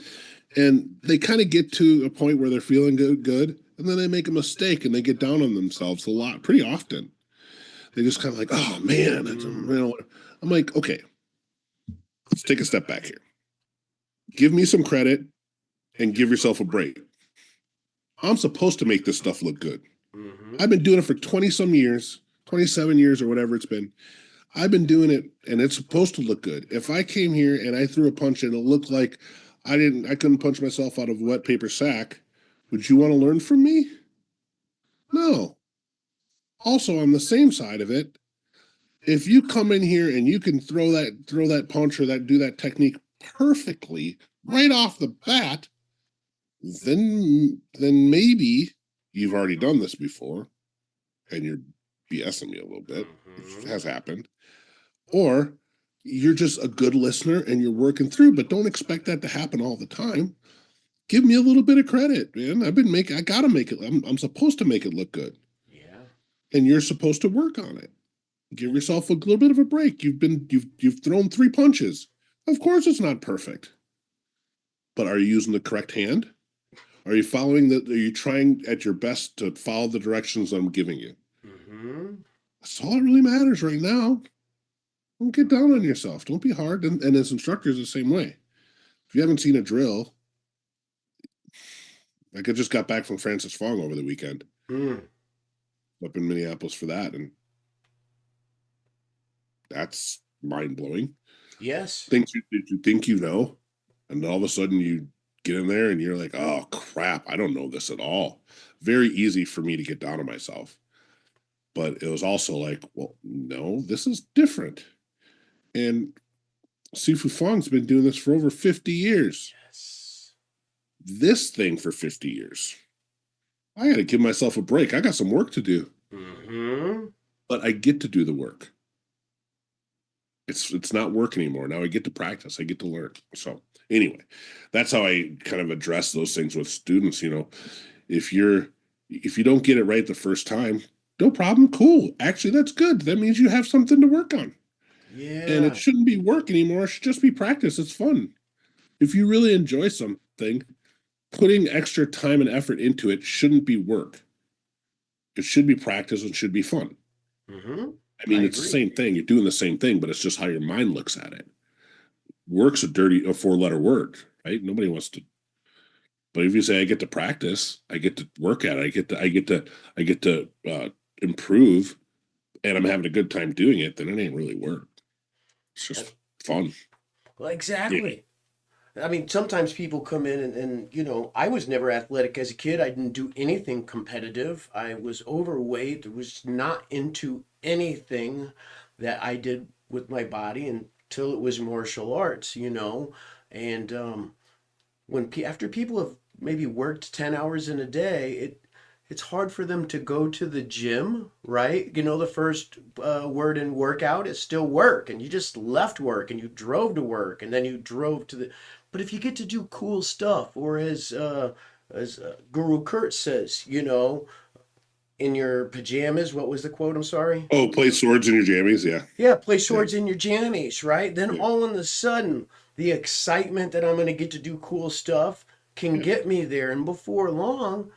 And they kind of get to a point where they're feeling good, and then they make a mistake and they get down on themselves pretty often. They just kind of like, oh man, I'm like, okay, let's take a step back here. Give me some credit and give yourself a break. I'm supposed to make this stuff look good. Mm-hmm. I've been doing it for 20 some years, 27 years or whatever it's been. I've been doing it and it's supposed to look good. If I came here and I threw a punch and it looked like I couldn't punch myself out of a wet paper sack, would you want to learn from me? No. Also, on the same side of it, if you come in here and you can throw that punch or that do that technique perfectly right off the bat, then maybe you've already done this before and you're BSing me a little bit, which Mm-hmm. has happened. Or you're just a good listener and you're working through, but don't expect that to happen all the time. Give me a little bit of credit, man. I gotta make it. I'm supposed to make it look good. Yeah. And you're supposed to work on it. Give yourself a little bit of a break. You've thrown 3 punches. Of course it's not perfect. But are you using the correct hand? Are you trying at your best to follow the directions I'm giving you? Mm-hmm. That's all that really matters right now. Don't get down on yourself. Don't be hard. And as instructors, the same way. If you haven't seen a drill, like I just got back from Francis Fong over the weekend Mm. up in Minneapolis for that, and that's mind blowing. Yes. Things you think you know, and all of a sudden you get in there and you're like, oh crap, I don't know this at all. Very easy for me to get down on myself. But it was also like, well, no, this is different. And Sifu Fong's been doing this for over 50 years. Yes. This thing for 50 years. I got to give myself a break. I got some work to do, Mm-hmm. but I get to do the work. It's not work anymore. Now I get to practice. I get to learn. So anyway, that's how I kind of address those things with students. If you don't get it right the first time, no problem. Cool. Actually, that's good. That means you have something to work on. And it Yeah. shouldn't be work anymore. It should just be practice. It's fun. If you really enjoy something, putting extra time and effort into it shouldn't be work. It should be practice and should be fun. Mm-hmm. I I mean, it's the agree. same thing. You're doing the same thing, but it's just how your mind looks at it. Work's a 4 letter word, right? Nobody wants to. But if you say I get to practice, I get to work at it, I get to improve, and I'm having a good time doing it, then it ain't really work. It's Uh, just fun. Well, Yeah. exactly. I mean, sometimes people come in and I was never athletic as a kid. I didn't do anything competitive. I was overweight, was not into anything that I did with my body until it was martial arts. And after people have maybe worked 10 hours in a day, it's hard for them to go to the gym, right? The first word in workout is still work, and you just left work and you drove to work, and then you drove to the. But if you get to do cool stuff, or as Guru Kurt says, in your pajamas, what was the quote? I'm sorry. Oh, play swords in your jammies. Yeah. Yeah, play Yeah. swords in your jammies, right? Then Yeah. all of a sudden, the excitement that I'm going to get to do cool stuff can Yeah. get me there. And before long,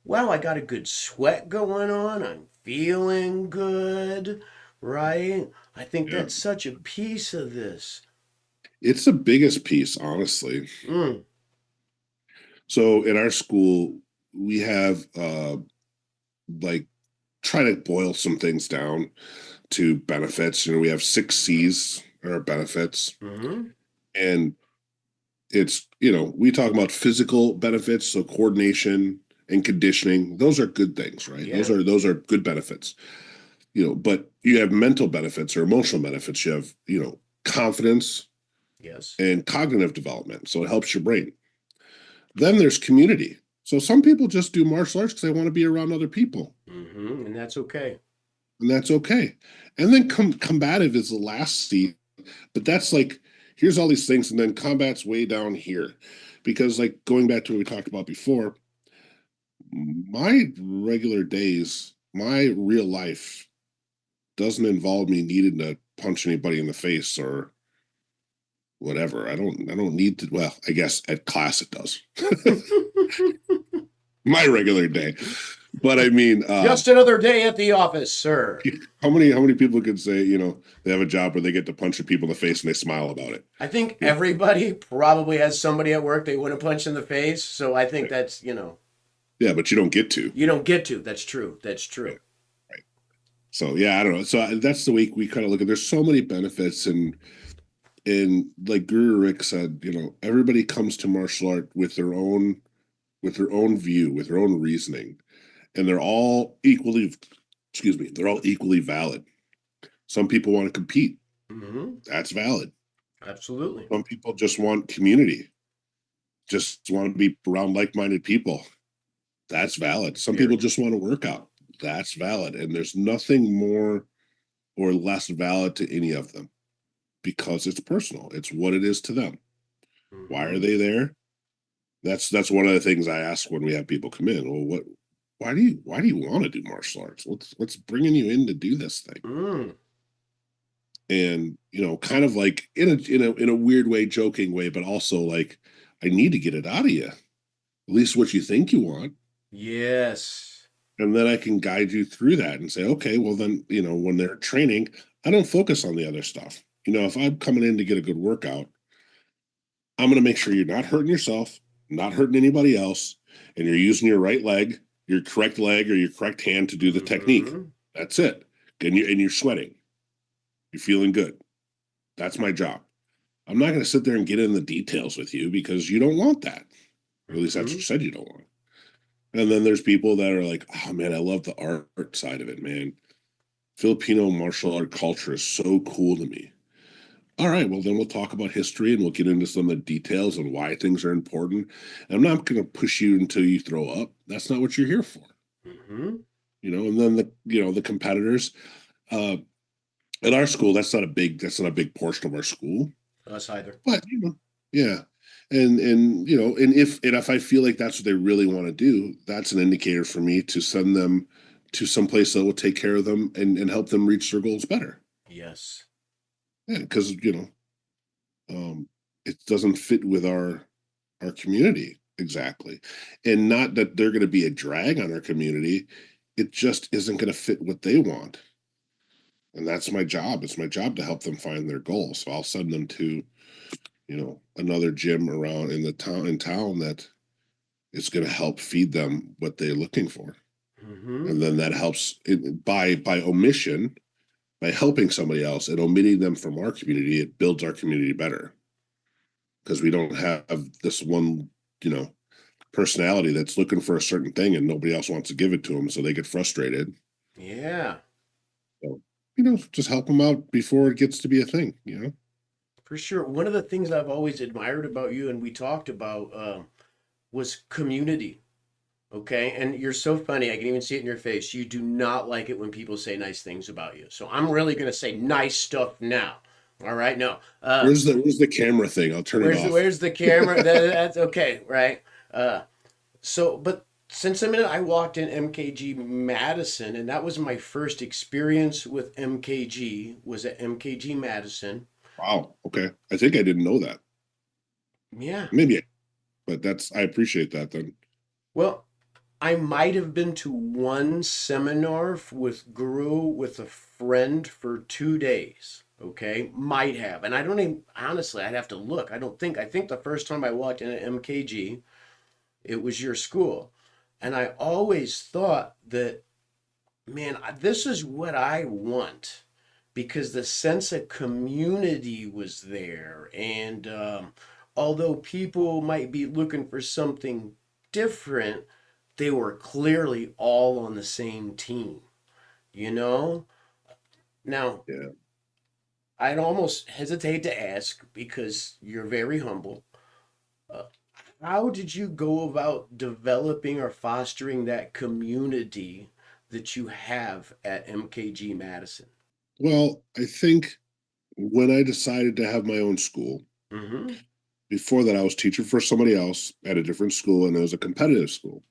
wow, I got a good sweat going on. I'm feeling good, right? I think Yeah. that's such a piece of this. It's the biggest piece, honestly. Mm, So in our school, we have like try to boil some things down to benefits. We have 6 C's are benefits, mm-hmm. and we talk about physical benefits, so coordination and conditioning. Those are good things, right? Yeah. Those are good benefits. but you have mental benefits or emotional benefits. You have, confidence Yes. and cognitive development. So it helps your brain. Then there's community. So some people just do martial arts because they want to be around other people, And that's okay. and that's okay. And then combative is the last seat, but that's like, here's all these things, and then combat's way down here, because like going back to what we talked about before, my regular days, my real life doesn't involve me needing to punch anybody in the face or whatever. I don't need to. Well, I guess at class it does. My regular day, but I mean, Just another day at the office, sir. how many people could say they have a job where they get to punch people in the face and they smile about it? I think everybody probably has somebody at work they want to punch in the face. So I think that's, Yeah, but you don't get to. you don't get to. That's true. That's Right. true. Right. So yeah, I don't know. So that's the week we kind of look at. There's so many benefits, and like Guru Rick said, everybody comes to martial art with their own view, with their own reasoning, and they're all equally, excuse me, they're all equally valid. Some people want to compete. hmm That's valid. Absolutely. Some people just want community, just want to be around like-minded people. That's valid. Some people Very. just want to work out. That's valid. And there's nothing more or less valid to any of them because it's personal. It's what it is to them. Why are hmm they there? That's one of the things I ask when we have people come in. Well, why do you want to do martial arts? What's bringing you in to do this thing? Mm. And kind of like in a weird way, joking way, but also like, I need to get it out of you, at least what you think you want, Yes. and then I can guide you through that and say, okay, well then, when they're training, I don't focus on the other stuff. If I'm coming in to get a good workout, I'm going to make sure you're not hurting yourself, not hurting anybody else, and you're using your right leg, your correct leg, or your correct hand to do the technique. hmm That's it. And you're sweating. You're feeling good. That's my job. I'm not going to sit there and get in the details with you because you don't want that. Or at least that's what you hmm said you don't want. And then there's people that are like, oh man, I love the art side of it, man. Filipino martial art culture is so cool to me. All right, well, then we'll talk about history and we'll get into some of the details and why things are important. And I'm not going to push you until you throw up. That's not what you're here for. hmm And then the competitors, uh, at our school, that's not a big portion of our school. Us either. But yeah. And if I feel like that's what they really want to do, that's an indicator for me to send them to some place that will take care of them and help them reach their goals better. Yes. Yeah, because it doesn't fit with our community exactly. And not that they're going to be a drag on our community. It just isn't going to fit what they want. And that's my job. It's my job to help them find their goals. So I'll send them to, another gym around in town that is going to help feed them what they're looking for. hmm And then that helps by omission, by helping somebody else and omitting them from our community, it builds our community better because we don't have this one, you know, personality that's looking for a certain thing and nobody else wants to give it to them, so they get frustrated. Yeah, So, just help them out before it gets to be a thing. for sure. One of the things I've always admired about you, and we talked about, was community. Okay, and you're so funny. I can even see it in your face. You do not like it when people say nice things about you. So I'm really gonna say nice stuff now. All right, no. Where's the camera thing? I'll turn it off. Where's the camera? That's okay, right? But since I walked in MKG Madison, and that was my first experience with MKG. Was at MKG Madison. Wow. Okay. I think I didn't know that. Yeah. Maybe, but I appreciate that then. Well, I might have been to one seminar with Guru with a friend for 2 days. Okay, might have, and I don't even honestly. I'd have to look. I think the first time I walked in at MKG, it was your school, and I always thought that, man, this is what I want because the sense of community was there, and although people might be looking for something different, they were clearly all on the same team, you know? Now, Yeah. I'd almost hesitate to ask because you're very humble. Uh, how did you go about developing or fostering that community that you have at MKG Madison? Well, I think when I decided to have my own school, Mm-hmm. before that, I was teaching for somebody else at a different school, and it was a competitive school.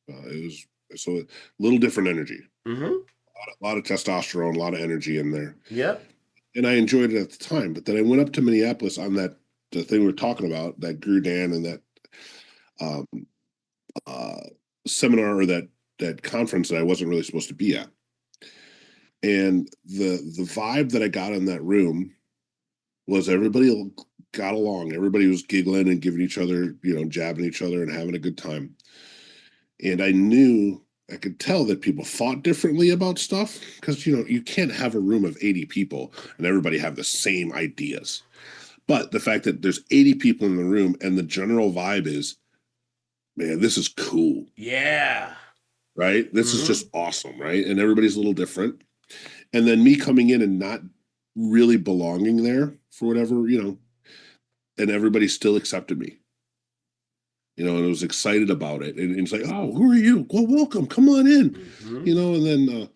It was so a little different energy, Mm-hmm. a lot of testosterone, a lot of energy in there, Yep. and I enjoyed it at the time. But then I went up to Minneapolis on the thing we are talking about, that Guro Dan and that um, uh, seminar, or that conference that I wasn't really supposed to be at. And the vibe that I got in that room was everybody got along. Everybody was giggling and giving each other, jabbing each other and having a good time. And I could tell that people thought differently about stuff, because you can't have a room of 80 people and everybody have the same ideas. But the fact that there's 80 people in the room and the general vibe is, man, this is cool, Yeah. right? This is Mm-hmm. just awesome, right? And everybody's a little different. And then me coming in and not really belonging there for whatever, and everybody still accepted me, and I was excited about it. And it's like, oh, who are you? Well, welcome, come on in, Mm-hmm. and then,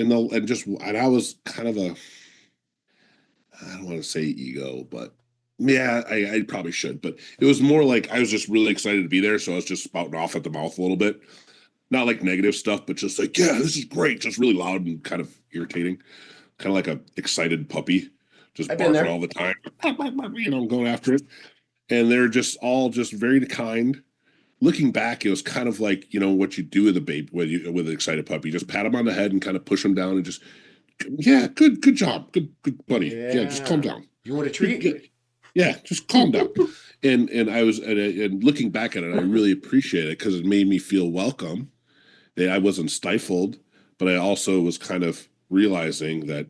and I was kind of I don't want to say ego, but yeah, I probably should, but it was more like I was just really excited to be there. So I was just spouting off at the mouth a little bit, not like negative stuff, but just like, yeah, this is great. Just really loud and kind of irritating, kind of like a excited puppy, just I've been barking there. all the time, going after it. And they're just all just very kind. Looking back, it was kind of like, what you do with a baby, with an excited puppy. Just pat him on the head and kind of push him down and just, yeah, good job, good buddy. Yeah, just calm Yeah. down. You want a Good, treat? good. Yeah, just calm down. And I was and looking back at it, I really appreciate it because it made me feel welcome. That I wasn't stifled, but I also was kind of realizing that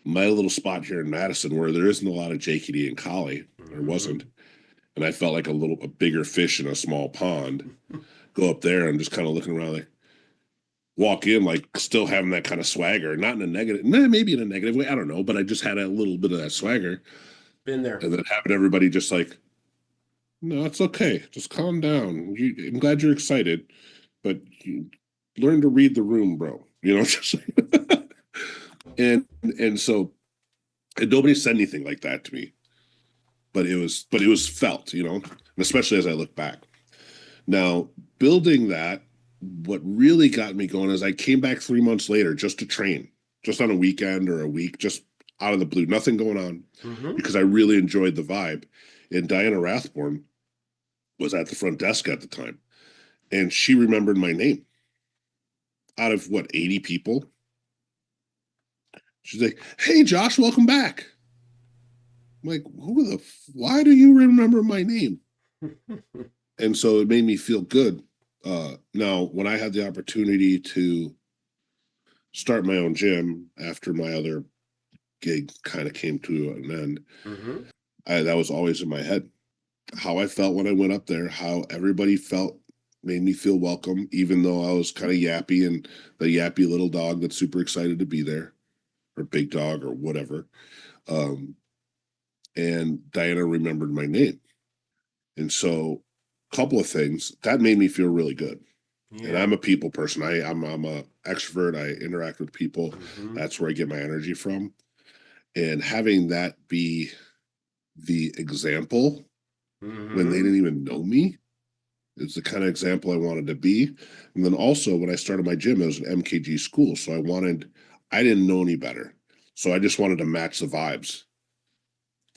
my little spot here in Madison, where there isn't a lot of JKD and Collie, there Mm-hmm. wasn't, and I felt like a bigger fish in a small pond. Go up there and just kind of looking around, like walk in, like still having that kind of swagger, not in a negative, maybe in a negative way, I don't know, but I just had a little bit of that swagger, Been there. and then having everybody just like, no, it's okay, just calm down. I'm glad you're excited, but you learn to read the room, bro. Just and so and nobody said anything like that to me, but it was felt, and especially as I look back. Now, building that, what really got me going is I came back 3 months later just to train, just on a weekend or a week, just out of the blue, nothing going on, Mm-hmm. because I really enjoyed the vibe. And Diana Rathborn was at the front desk at the time, and she remembered my name out of what, 80 people. She's like, "Hey, Josh, welcome back." I'm like, why do you remember my name? And so it made me feel good. Now, when I had the opportunity to start my own gym after my other gig kind of came to an end, Mm-hmm. that was always in my head. How I felt when I went up there, how everybody felt made me feel welcome, even though I was kind of yappy and the yappy little dog that's super excited to be there, or big dog or whatever. Um, and Diana remembered my name. And so, a couple of things that made me feel really good. And Yeah. I'm a people person. I'm a extrovert. I interact with people. Mm-hmm. That's where I get my energy from. And having that be the example when they Mm-hmm. didn't even know me is the kind of example I wanted to be. And then also when I started my gym, it was an MKG school. So I didn't know any better. So I just wanted to match the vibes.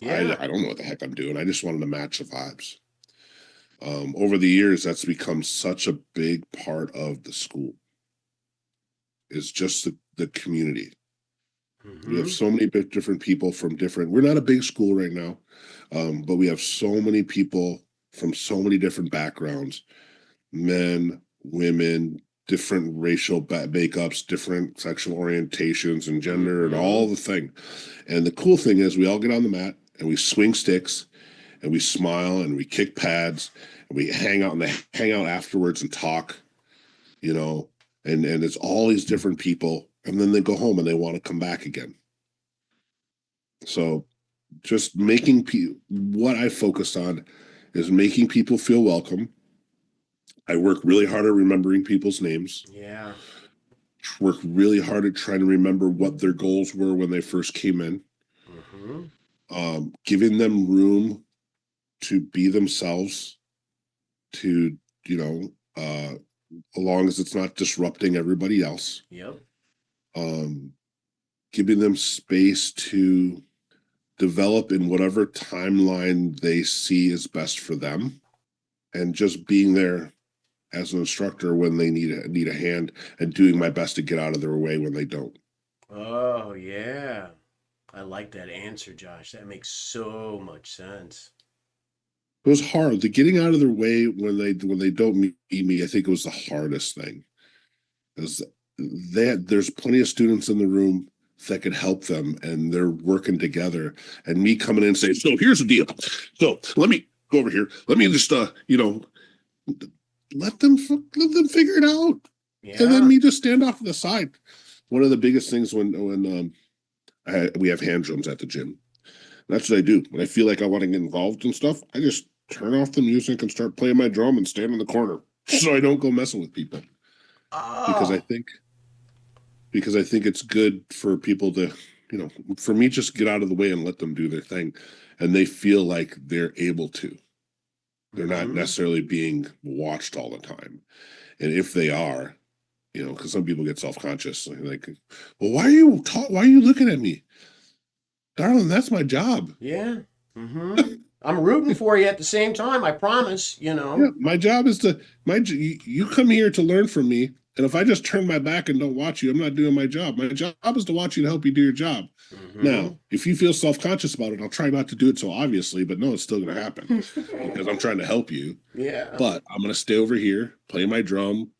Yeah. I don't know what the heck I'm doing. I just wanted to match the vibes. Over the years, that's become such a big part of the school. Is just the community. We have Mm-hmm. so many different people from different. We're not a big school right now, but we have so many people from so many different backgrounds: men, women, different racial makeups, different sexual orientations, and gender, and all Mm-hmm. the thing. And the cool thing is, we all get on the mat and we swing sticks and we smile and we kick pads and we hang out afterwards and talk, you know. And it's all these different people and then they go home and they want to come back again. So just making people, what I focus on is making people feel welcome. I work really hard at remembering people's names, Yeah. work really hard at trying to remember what their goals were when they first came in, Mm-hmm. giving them room to be themselves, to, you know, as long as it's not disrupting everybody else, Yep. um, giving them space to develop in whatever timeline they see is best for them, and just being there as an instructor when they need a hand, and doing my best to get out of their way when they don't. Oh, yeah. I like that answer, Josh. That makes so much sense. It was hard. The getting out of their way when they don't meet me, I think it was the hardest thing. Because there's plenty of students in the room that could help them, and they're working together. And me coming in and saying, "So here's the deal. So let me go over here. Let me just let them figure it out." And then Yeah. me just stand off to the side. One of the biggest things when we have hand drums at the gym. That's what I do. When I feel like I want to get involved in stuff, I just turn off the music and start playing my drum and stand in the corner so I don't go messing with people. Because I Oh, think because I think it's good for people to, for me, just get out of the way and let them do their thing. And they feel like they're able to. They're not mm-hmm. necessarily being watched all the time. And if they are, because some people get self-conscious, like, well, why are you looking at me? Darling, that's my job. Yeah. Mm-hmm. I'm rooting for you at the same time, I promise, you Yeah, know. my job is to you come here to learn from me, and if I just turn my back and don't watch you, I'm not doing my job. My job is to watch you to help you do your job. Mm-hmm. Now, if you feel self-conscious about it, I'll try not to do it so obviously, but no, it's still going to happen because I'm trying to help you. Yeah. But I'm going to stay over here, play my drum,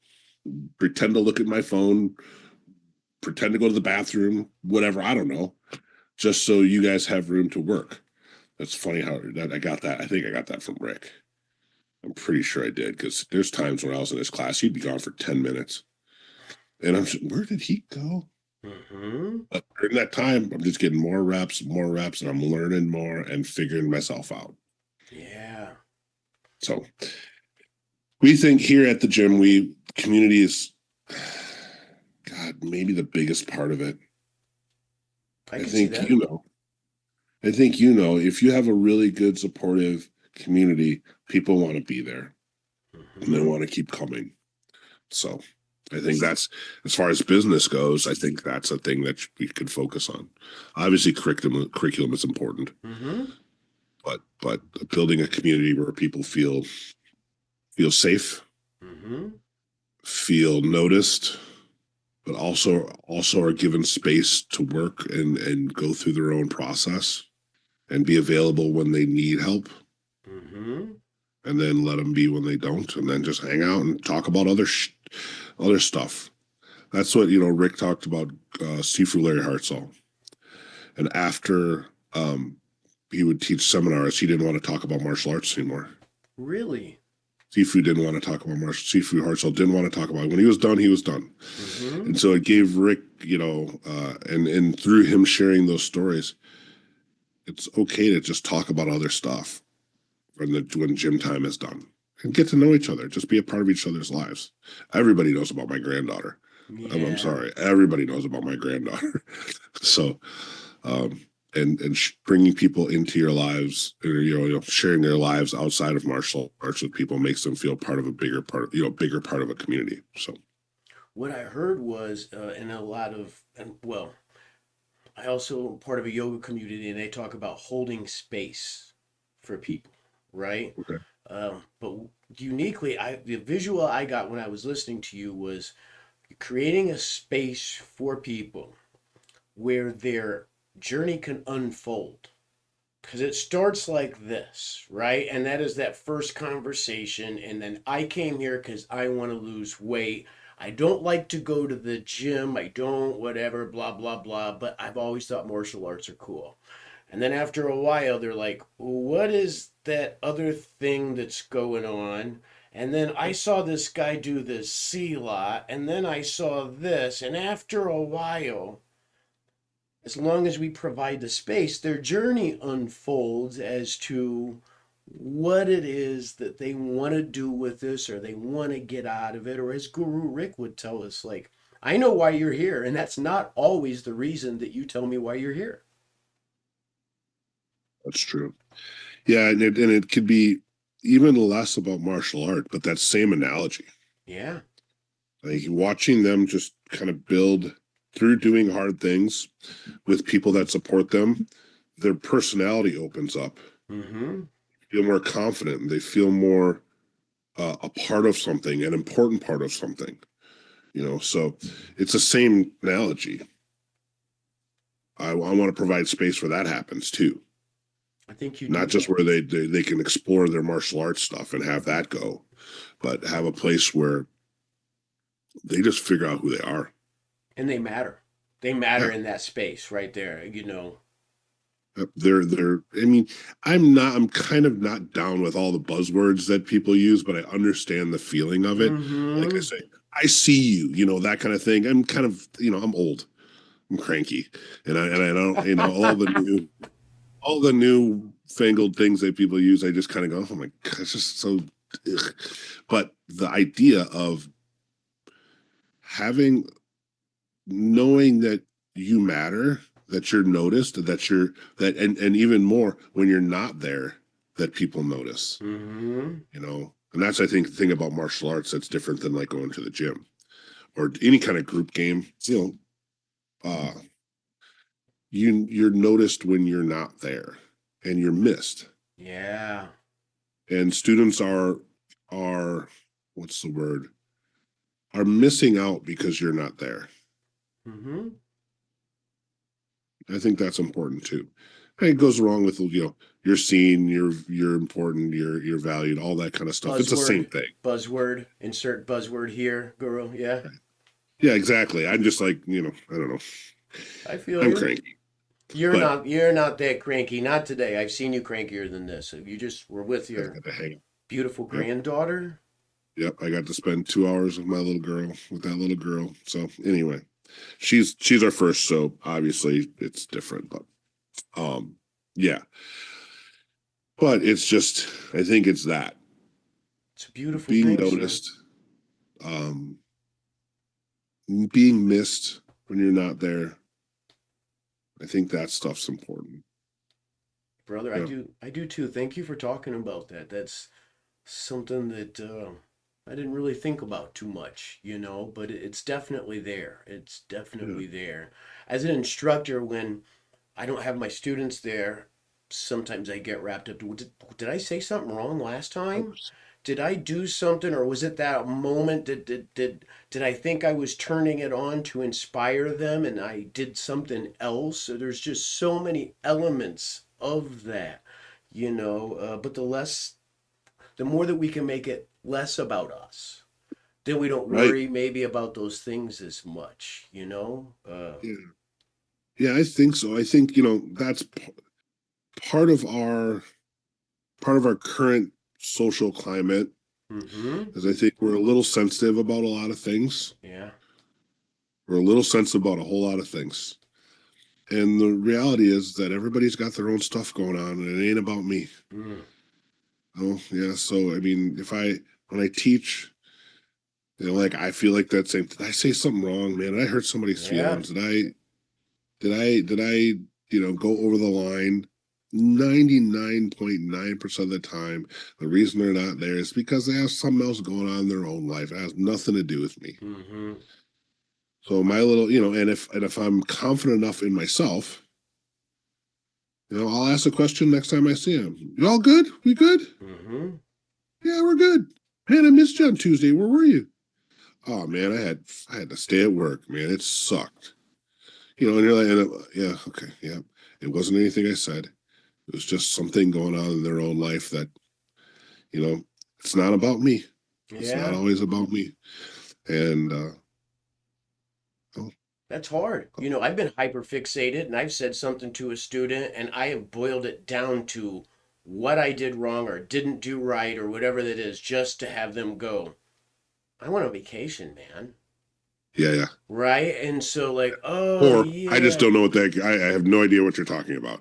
pretend to look at my phone, pretend to go to the bathroom, whatever, I don't know, just so you guys have room to work. That's funny how that I got that. I think I got that from Rick. I'm pretty sure I did, because there's times when I was in his class, he'd be gone for 10 minutes. And I'm just, where did he go? Mm-hmm. But during that time, I'm just getting more reps, and I'm learning more and figuring myself out. Yeah. So we think here at the gym, community is, God, maybe the biggest part of it. I I could see think, that. if you have a really good, supportive community, people want to be there and they Mm-hmm. want to keep coming. So I think that's, as far as business goes, I think that's a thing that we could focus on. Obviously, curriculum is important, Mm-hmm. but building a community where people feel safe, Mm-hmm. feel noticed, but also are given space to work and go through their own process and be available when they need help, Mm-hmm. and then let them be when they don't, and then just hang out and talk about other stuff. That's what Rick talked about, Sifu Larry Hartzell. And after he would teach seminars, he didn't want to talk about martial arts anymore. Really? Sifu didn't want to talk about martial. Sifu Hartzell didn't want to talk about it. When he was done, he was done. Mm-hmm. And so it gave Rick, and through him sharing those stories, it's okay to just talk about other stuff when gym time is done, and get to know each other. Just be a part of each other's lives. Everybody knows about my granddaughter. I'm Yeah. sorry, everybody knows about my granddaughter. So, um, and bringing people into your lives, or sharing their lives outside of martial arts with people, makes them feel part of a bigger part of a community. So What I heard was, in a lot of, and well, I also part of a yoga community, and they talk about holding space for people, right? okay. But uniquely, the visual I got when I was listening to you was creating a space for people where their journey can unfold. Because it starts like this, right? And that is that first conversation. And then I came here because I want to lose weight. I don't like to go to the gym. I don't, whatever, blah, blah, blah. But I've always thought martial arts are cool. And then after a while, they're like, what is that other thing that's going on? And then I saw this guy do this C lot, and then I saw this. And after a while, as long as we provide the space, their journey unfolds as to what it is that they want to do with this or they want to get out of it. Or as Guru Rick would tell us, like, I know why you're here, and that's not always the reason that you tell me why you're here. That's true. Yeah, and it could be even less about martial art, but that same analogy. Yeah. Like watching them just kind of build through doing hard things with people that support them, their personality opens up. Mm-hmm. Feel more confident. They feel more a part of something, an important part of something. So it's the same analogy. I want to provide space where that happens too, I think you not do just that. where they can explore their martial arts stuff and have that go, but have a place where they just figure out who they are. And they matter. They matter Yeah. in that space right there, you know. They're I mean, I'm kind of not down with all the buzzwords that people use, but I understand the feeling of it. Like I Mm-hmm. say, I see you, that kind of thing. I'm kind of, I'm old. I'm cranky. And I don't, all the new fangled things that people use, I just kind of go, oh my God, it's just so ugh. But the idea of having knowing that you matter, that you're noticed, and even more when you're not there, that people notice, Mm-hmm. and that's I think the thing about martial arts that's different than like going to the gym or any kind of group game. Uh, you're noticed when you're not there, and you're missed, Yeah. and students are what's the word are missing out because you're not there. Mm-hmm. I think that's important too. And it goes along with you're seen, you're important, you're valued, all that kind of stuff. It's the same Buzzword. thing. Buzzword. Insert buzzword here, Guru. Yeah. Yeah, exactly. I'm just like I don't know. I feel I'm you. cranky, You're but not you're not that cranky. Not today. I've seen you crankier than this. You just were with I your got to hang. beautiful Yep, granddaughter. yep. I got to spend 2 hours with that little girl. So anyway, she's our first, so obviously it's different, but yeah. But it's just I think it's that It's a beautiful being thing, sir. noticed, um, being missed when you're not there. I think that stuff's important. Brother, Yeah. I do too. Thank you for talking about that. That's something that I didn't really think about too much, you know, but it's definitely there. It's Yeah. definitely there. As an instructor, when I don't have my students there, sometimes I get wrapped up. Did I say something wrong last time? Did I do something, or was it that moment? Did I think I was turning it on to inspire them, and I did something else? So there's just so many elements of that, you know. But the more that we can make it less about us, then we don't Right. worry maybe about those things as much, you know. Yeah. Yeah, I think so. I think, that's part of our current social climate Mm-hmm. is I think we're a little sensitive about a lot of things. Yeah. We're a little sensitive about a whole lot of things. And the reality is that everybody's got their own stuff going on and it ain't about me. Mm. Oh, yeah. So I mean, when I teach, like I feel like that same, did I say something wrong, man? Did I hurt somebody's Yeah. feelings? Did I go over the line? 99.9% of the time, the reason they're not there is because they have something else going on in their own life. It has nothing to do with me. Mm-hmm. So my little, and if I'm confident enough in myself, I'll ask a question next time I see him. You all good? We good? Mm-hmm. Yeah, we're good. Man, I missed you on Tuesday. Where were you? Oh man, I had to stay at work, man. It sucked. And you're like, yeah, okay, yeah. It wasn't anything I said. It was just something going on in their own life that, you know, it's not about me. It's not Yeah. always about me. And oh, That's hard. You know, I've been hyper fixated and I've said something to a student and I have boiled it down to what I did wrong or didn't do right or whatever that is, just to have them go, I want a vacation, man. Yeah, yeah. Right? And so, like, oh, Or I just yeah. don't know what that. I have no idea what you're talking about.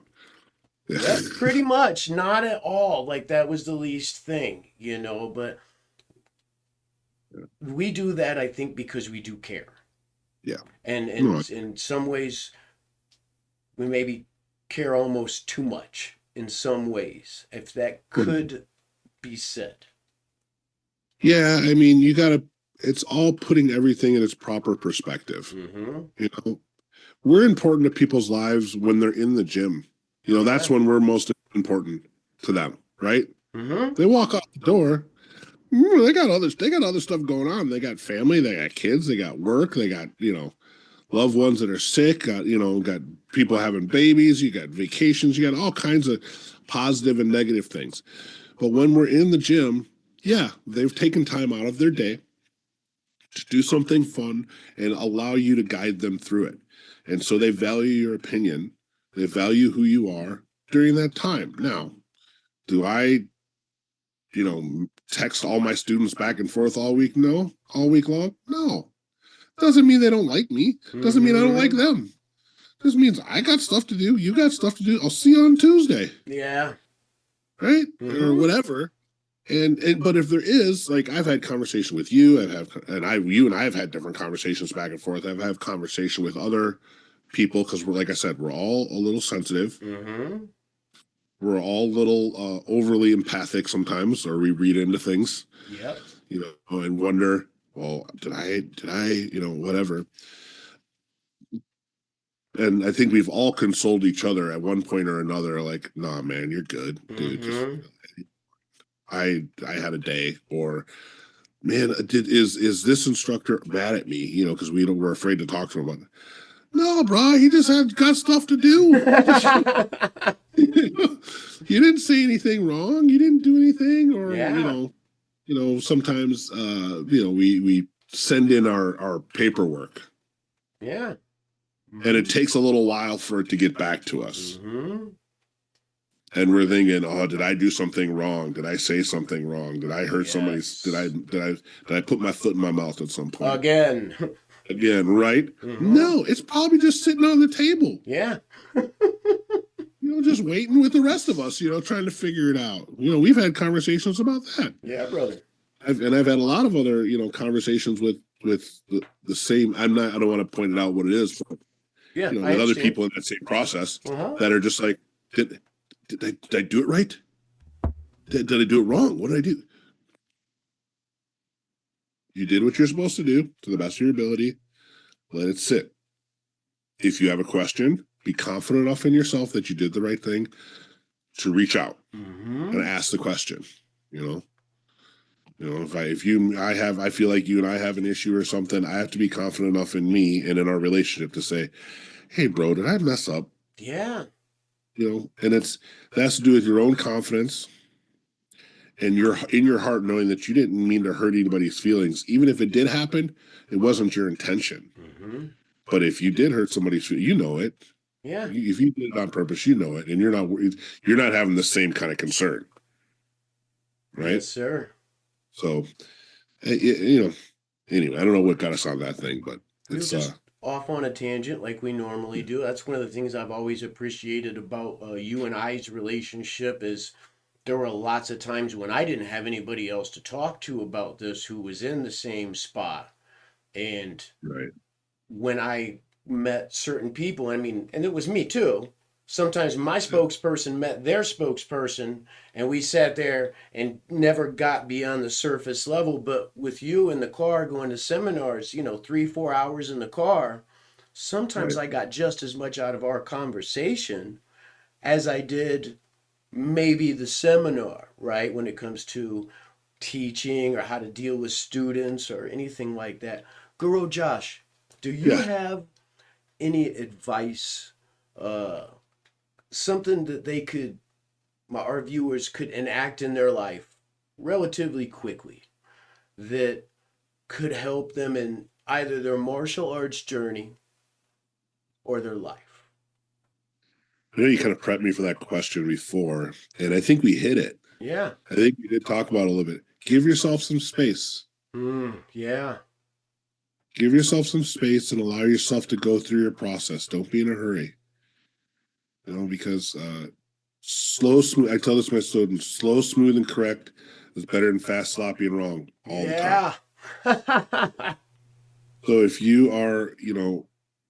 Yep, pretty much. Not at all. Like, that was the least thing, you know, but we do that, I think, because we do care. Yeah. And No. in some ways, we maybe care almost too much in some ways, if that could be said. Yeah, I mean, you gotta. It's all putting everything in its proper perspective. Mm-hmm. You know, we're important to people's lives when they're in the gym. You know, that's Yeah. when we're most important to them, right? Mm-hmm. They walk out the door. They got others. They got other stuff going on. They got family. They got kids. They got work. They got loved ones that are sick. Got people having babies. You got vacations. You got all kinds of positive and negative things. But when we're in the gym, yeah, they've taken time out of their day to do something fun and allow you to guide them through it. And so they value your opinion. They value who you are during that time. Now, do I, text all my students back and forth all week? No. All week long? No. Doesn't mean they don't like me. Doesn't mean I don't like Mm-hmm. them. This means I got stuff to do. You got stuff to do. I'll see you on Tuesday, Yeah. right? Or Mm-hmm. whatever. And but if there is, like, I've had conversation with you, you and I have had different conversations back and forth. I've had conversation with other people because we're, like I said, we're all a little sensitive. Mm-hmm. We're all a little overly empathic sometimes, or we read into things, Yep. and wonder, well, did I, whatever. And I think we've all consoled each other at one point or another, like, nah, man, you're good, dude. Just Mm-hmm. I had a day, or man, is this instructor mad at me? Because we're afraid to talk to him about it. No, bro, he just had got stuff to do. He just you didn't say anything wrong. You didn't do anything, or Yeah. sometimes we send in our paperwork, Yeah. and it Mm-hmm. takes a little while for it to get back to us. Mm-hmm. And we're thinking, oh, did I do something wrong? Did I say something wrong? Did I hurt somebody's? Yes. Did I put my foot in my mouth at some point? Again. Again, right? Mm-hmm. No, it's probably just sitting on the table, Yeah. just waiting with the rest of us, trying to figure it out. We've had conversations about that. Yeah, brother. I've had a lot of other, conversations with the same. I don't want to point it out what it is, but, Yeah, I with other understand. people in that same process Uh-huh. that are just like, did I do it right? Did I do it wrong? What did I do? You did what you're supposed to do to the best of your ability. Let it sit. If you have a question, be confident enough in yourself that you did the right thing to reach out and Mm-hmm. ask the question. You know, I feel like you and I have an issue or something. I have to be confident enough in me and in our relationship to say, "Hey, bro, did I mess up?" Yeah. And that's to do with your own confidence and you're in your heart knowing that you didn't mean to hurt anybody's feelings. Even if it did happen, it wasn't your intention. Mm-hmm. But if you did hurt somebody's feelings, you know it. Yeah. If you did it on purpose, you know it, and you're not having the same kind of concern, right? Yes, sir. So, you know, anyway, I don't know what got us on that thing, but We were it's just off on a tangent like we normally do. That's one of the things I've always appreciated about you and I's relationship is there were lots of times when I didn't have anybody else to talk to about this who was in the same spot. And right, when I met certain people, I mean, and it was me too. Sometimes my spokesperson met their spokesperson, and we sat there and never got beyond the surface level. But with you in the car going to seminars, 3, 4 hours in the car, sometimes right, I got just as much out of our conversation as I did maybe the seminar, right? When it comes to teaching or how to deal with students or anything like that. Guro Josh, do you yeah. have any advice, uh, something that our viewers could enact in their life relatively quickly that could help them in either their martial arts journey or their life? I know you kind of prepped me for that question before, and I think we hit it. Yeah. I think we did talk about it a little bit. Give yourself some space. Yeah. Give yourself some space and allow yourself to go through your process. Don't be in a hurry. Because slow, smooth. I tell this to my students: slow, smooth, and correct is better than fast, sloppy, and wrong all the time. Yeah. So if you are,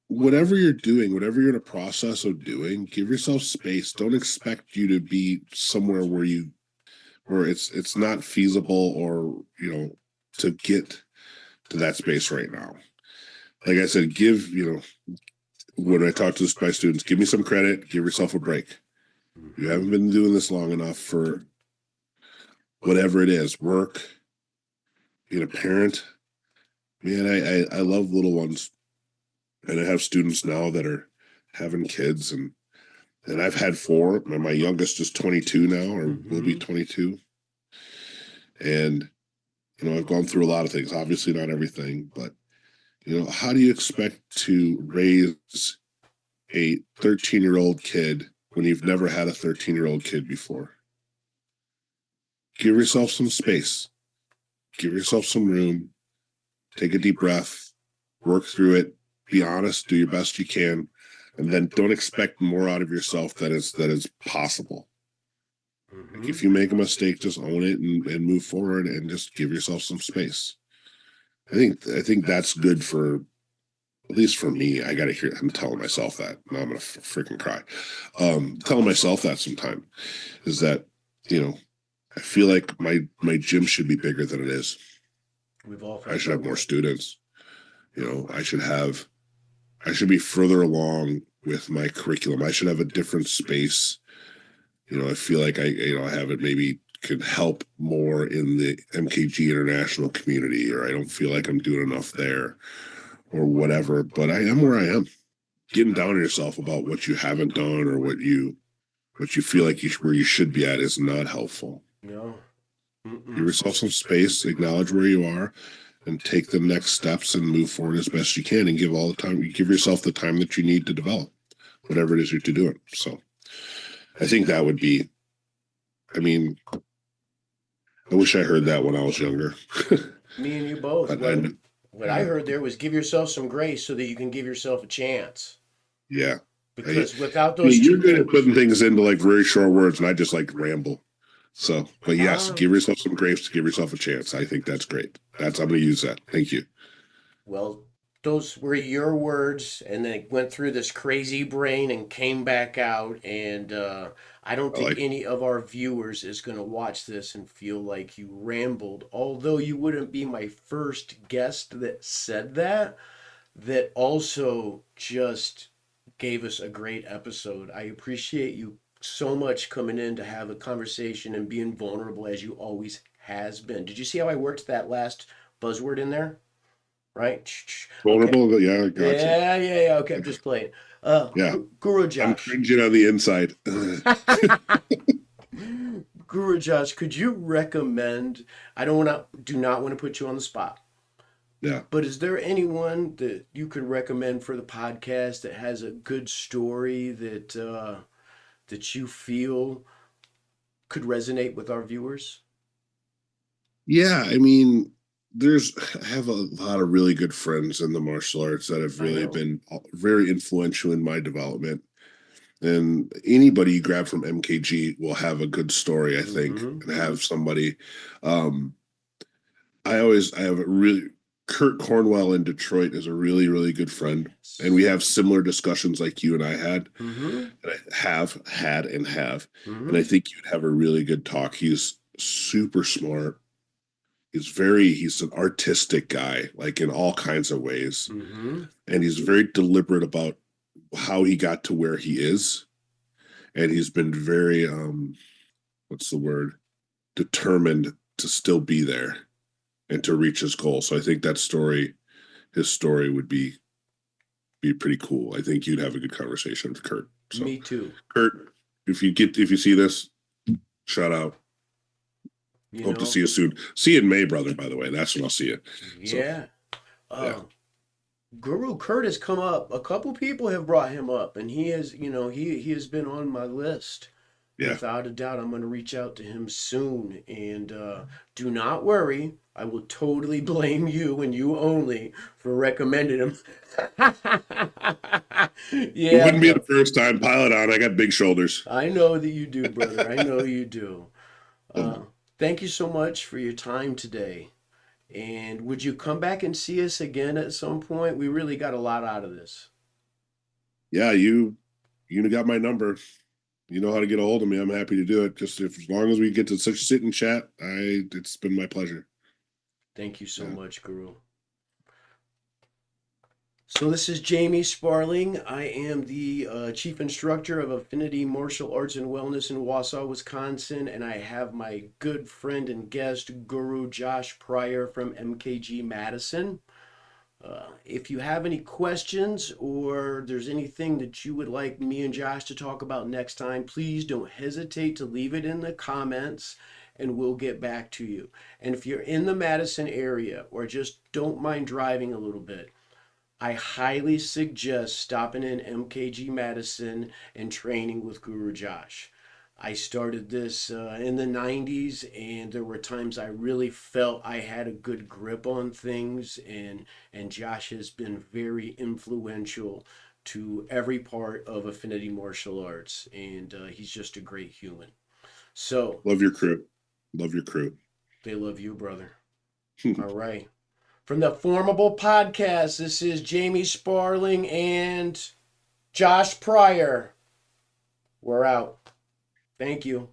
whatever you're doing, whatever you're in a process of doing, give yourself space. Don't expect you to be somewhere where it's not feasible or to get to that space right now. Like I said, when I talk to my students, give me some credit, give yourself a break. You haven't been doing this long enough for whatever it is, work, being a parent. Man, I love little ones. And I have students now that are having kids, and I've had four. My youngest is 22 now, or will be 22. And I've gone through a lot of things. Obviously, not everything, but how do you expect to raise a 13-year-old kid when you've never had a 13-year-old kid before? Give yourself some space. Give yourself some room. Take a deep breath. Work through it. Be honest. Do your best you can, and then don't expect more out of yourself that is possible. Like if you make a mistake, just own it and move forward, and just give yourself some space. I think that's good for, at least for me. I gotta hear. I'm telling myself that. Now I'm gonna freaking cry. Telling myself that sometime is that I feel like my gym should be bigger than it is. We've all. I should have more students. I should be further along with my curriculum. I should have a different space. I feel like I have it maybe could help more in the MKG international community, or I don't feel like I'm doing enough there or whatever, but I am where I am. Getting down on yourself about what you haven't done or what you feel like where you should be at is not helpful. No. Give yourself some space, acknowledge where you are, and take the next steps and move forward as best you can, and give yourself the time that you need to develop whatever it is you're doing. So I think that would be, I wish I heard that when I was younger. Me and you both. What I Yeah. heard there was give yourself some grace so that you can give yourself a chance. Yeah. Because without those you're good at putting things into like very short words, and I just like ramble. So, but yes, give yourself some grace, give yourself a chance. I think that's great. I'm going to use that. Thank you. Well, those were your words, and then it went through this crazy brain and came back out. And I don't think any of our viewers is going to watch this and feel like you rambled, although you wouldn't be my first guest that said that also just gave us a great episode. I appreciate you so much coming in to have a conversation and being vulnerable as you always has been. Did you see how I worked that last buzzword in there? Right? Vulnerable, okay. Yeah, gotcha. Yeah. Okay, I'm just playing. Yeah. Guro Josh. I'm cringing on the inside. Guro Josh, could you recommend? Do not want to put you on the spot. Yeah. But is there anyone that you could recommend for the podcast that has a good story that you feel could resonate with our viewers? Yeah, I have a lot of really good friends in the martial arts that have really been very influential in my development. And anybody you grab from MKG will have a good story, I think, and have somebody. I have a really Kurt Cornwell in Detroit is a really, really good friend. And we have similar discussions like you and I had. And I have had and have. And I think you'd have a really good talk. He's super smart. He's an artistic guy, like in all kinds of ways. And he's very deliberate about how he got to where he is. And he's been very, what's the word? Determined to still be there and to reach his goal. So I think his story would be pretty cool. I think you'd have a good conversation with Kurt. So, me too. Kurt, if you see this, shout out. Hope to see you soon. See you in May, brother, by the way. That's when I'll see you. Yeah. So, Guru Kurt has come up. A couple people have brought him up, and he has, he has been on my list. Yeah. Without a doubt, I'm going to reach out to him soon. And do not worry, I will totally blame you and you only for recommending him. It Yeah, wouldn't be the bro. first time. Pile it on. I got big shoulders. I know that you do, brother. I know you do. Uh, Thank you so much for your time today. And would you come back and see us again at some point? We really got a lot out of this. Yeah, you got my number. You know how to get a hold of me. I'm happy to do it. Just if as long as we get to such sit and chat, it's been my pleasure. Thank you so Yeah. much, Guru. So this is Jamie Sparling. I am the chief instructor of Affinity Martial Arts and Wellness in Wausau, Wisconsin, and I have my good friend and guest, Guro Josh Pryor from MKG Madison. If you have any questions or there's anything that you would like me and Josh to talk about next time, please don't hesitate to leave it in the comments and we'll get back to you. And if you're in the Madison area or just don't mind driving a little bit, I highly suggest stopping in MKG Madison and training with Guru Josh. I started this in the 90s, and there were times I really felt I had a good grip on things, and Josh has been very influential to every part of Affinity Martial Arts, and he's just a great human. So, Love your crew. Love your crew. they love you, brother. All right. From the FormABLE Podcast, this is Jamie Sparling and Josh Pryor. We're out. Thank you.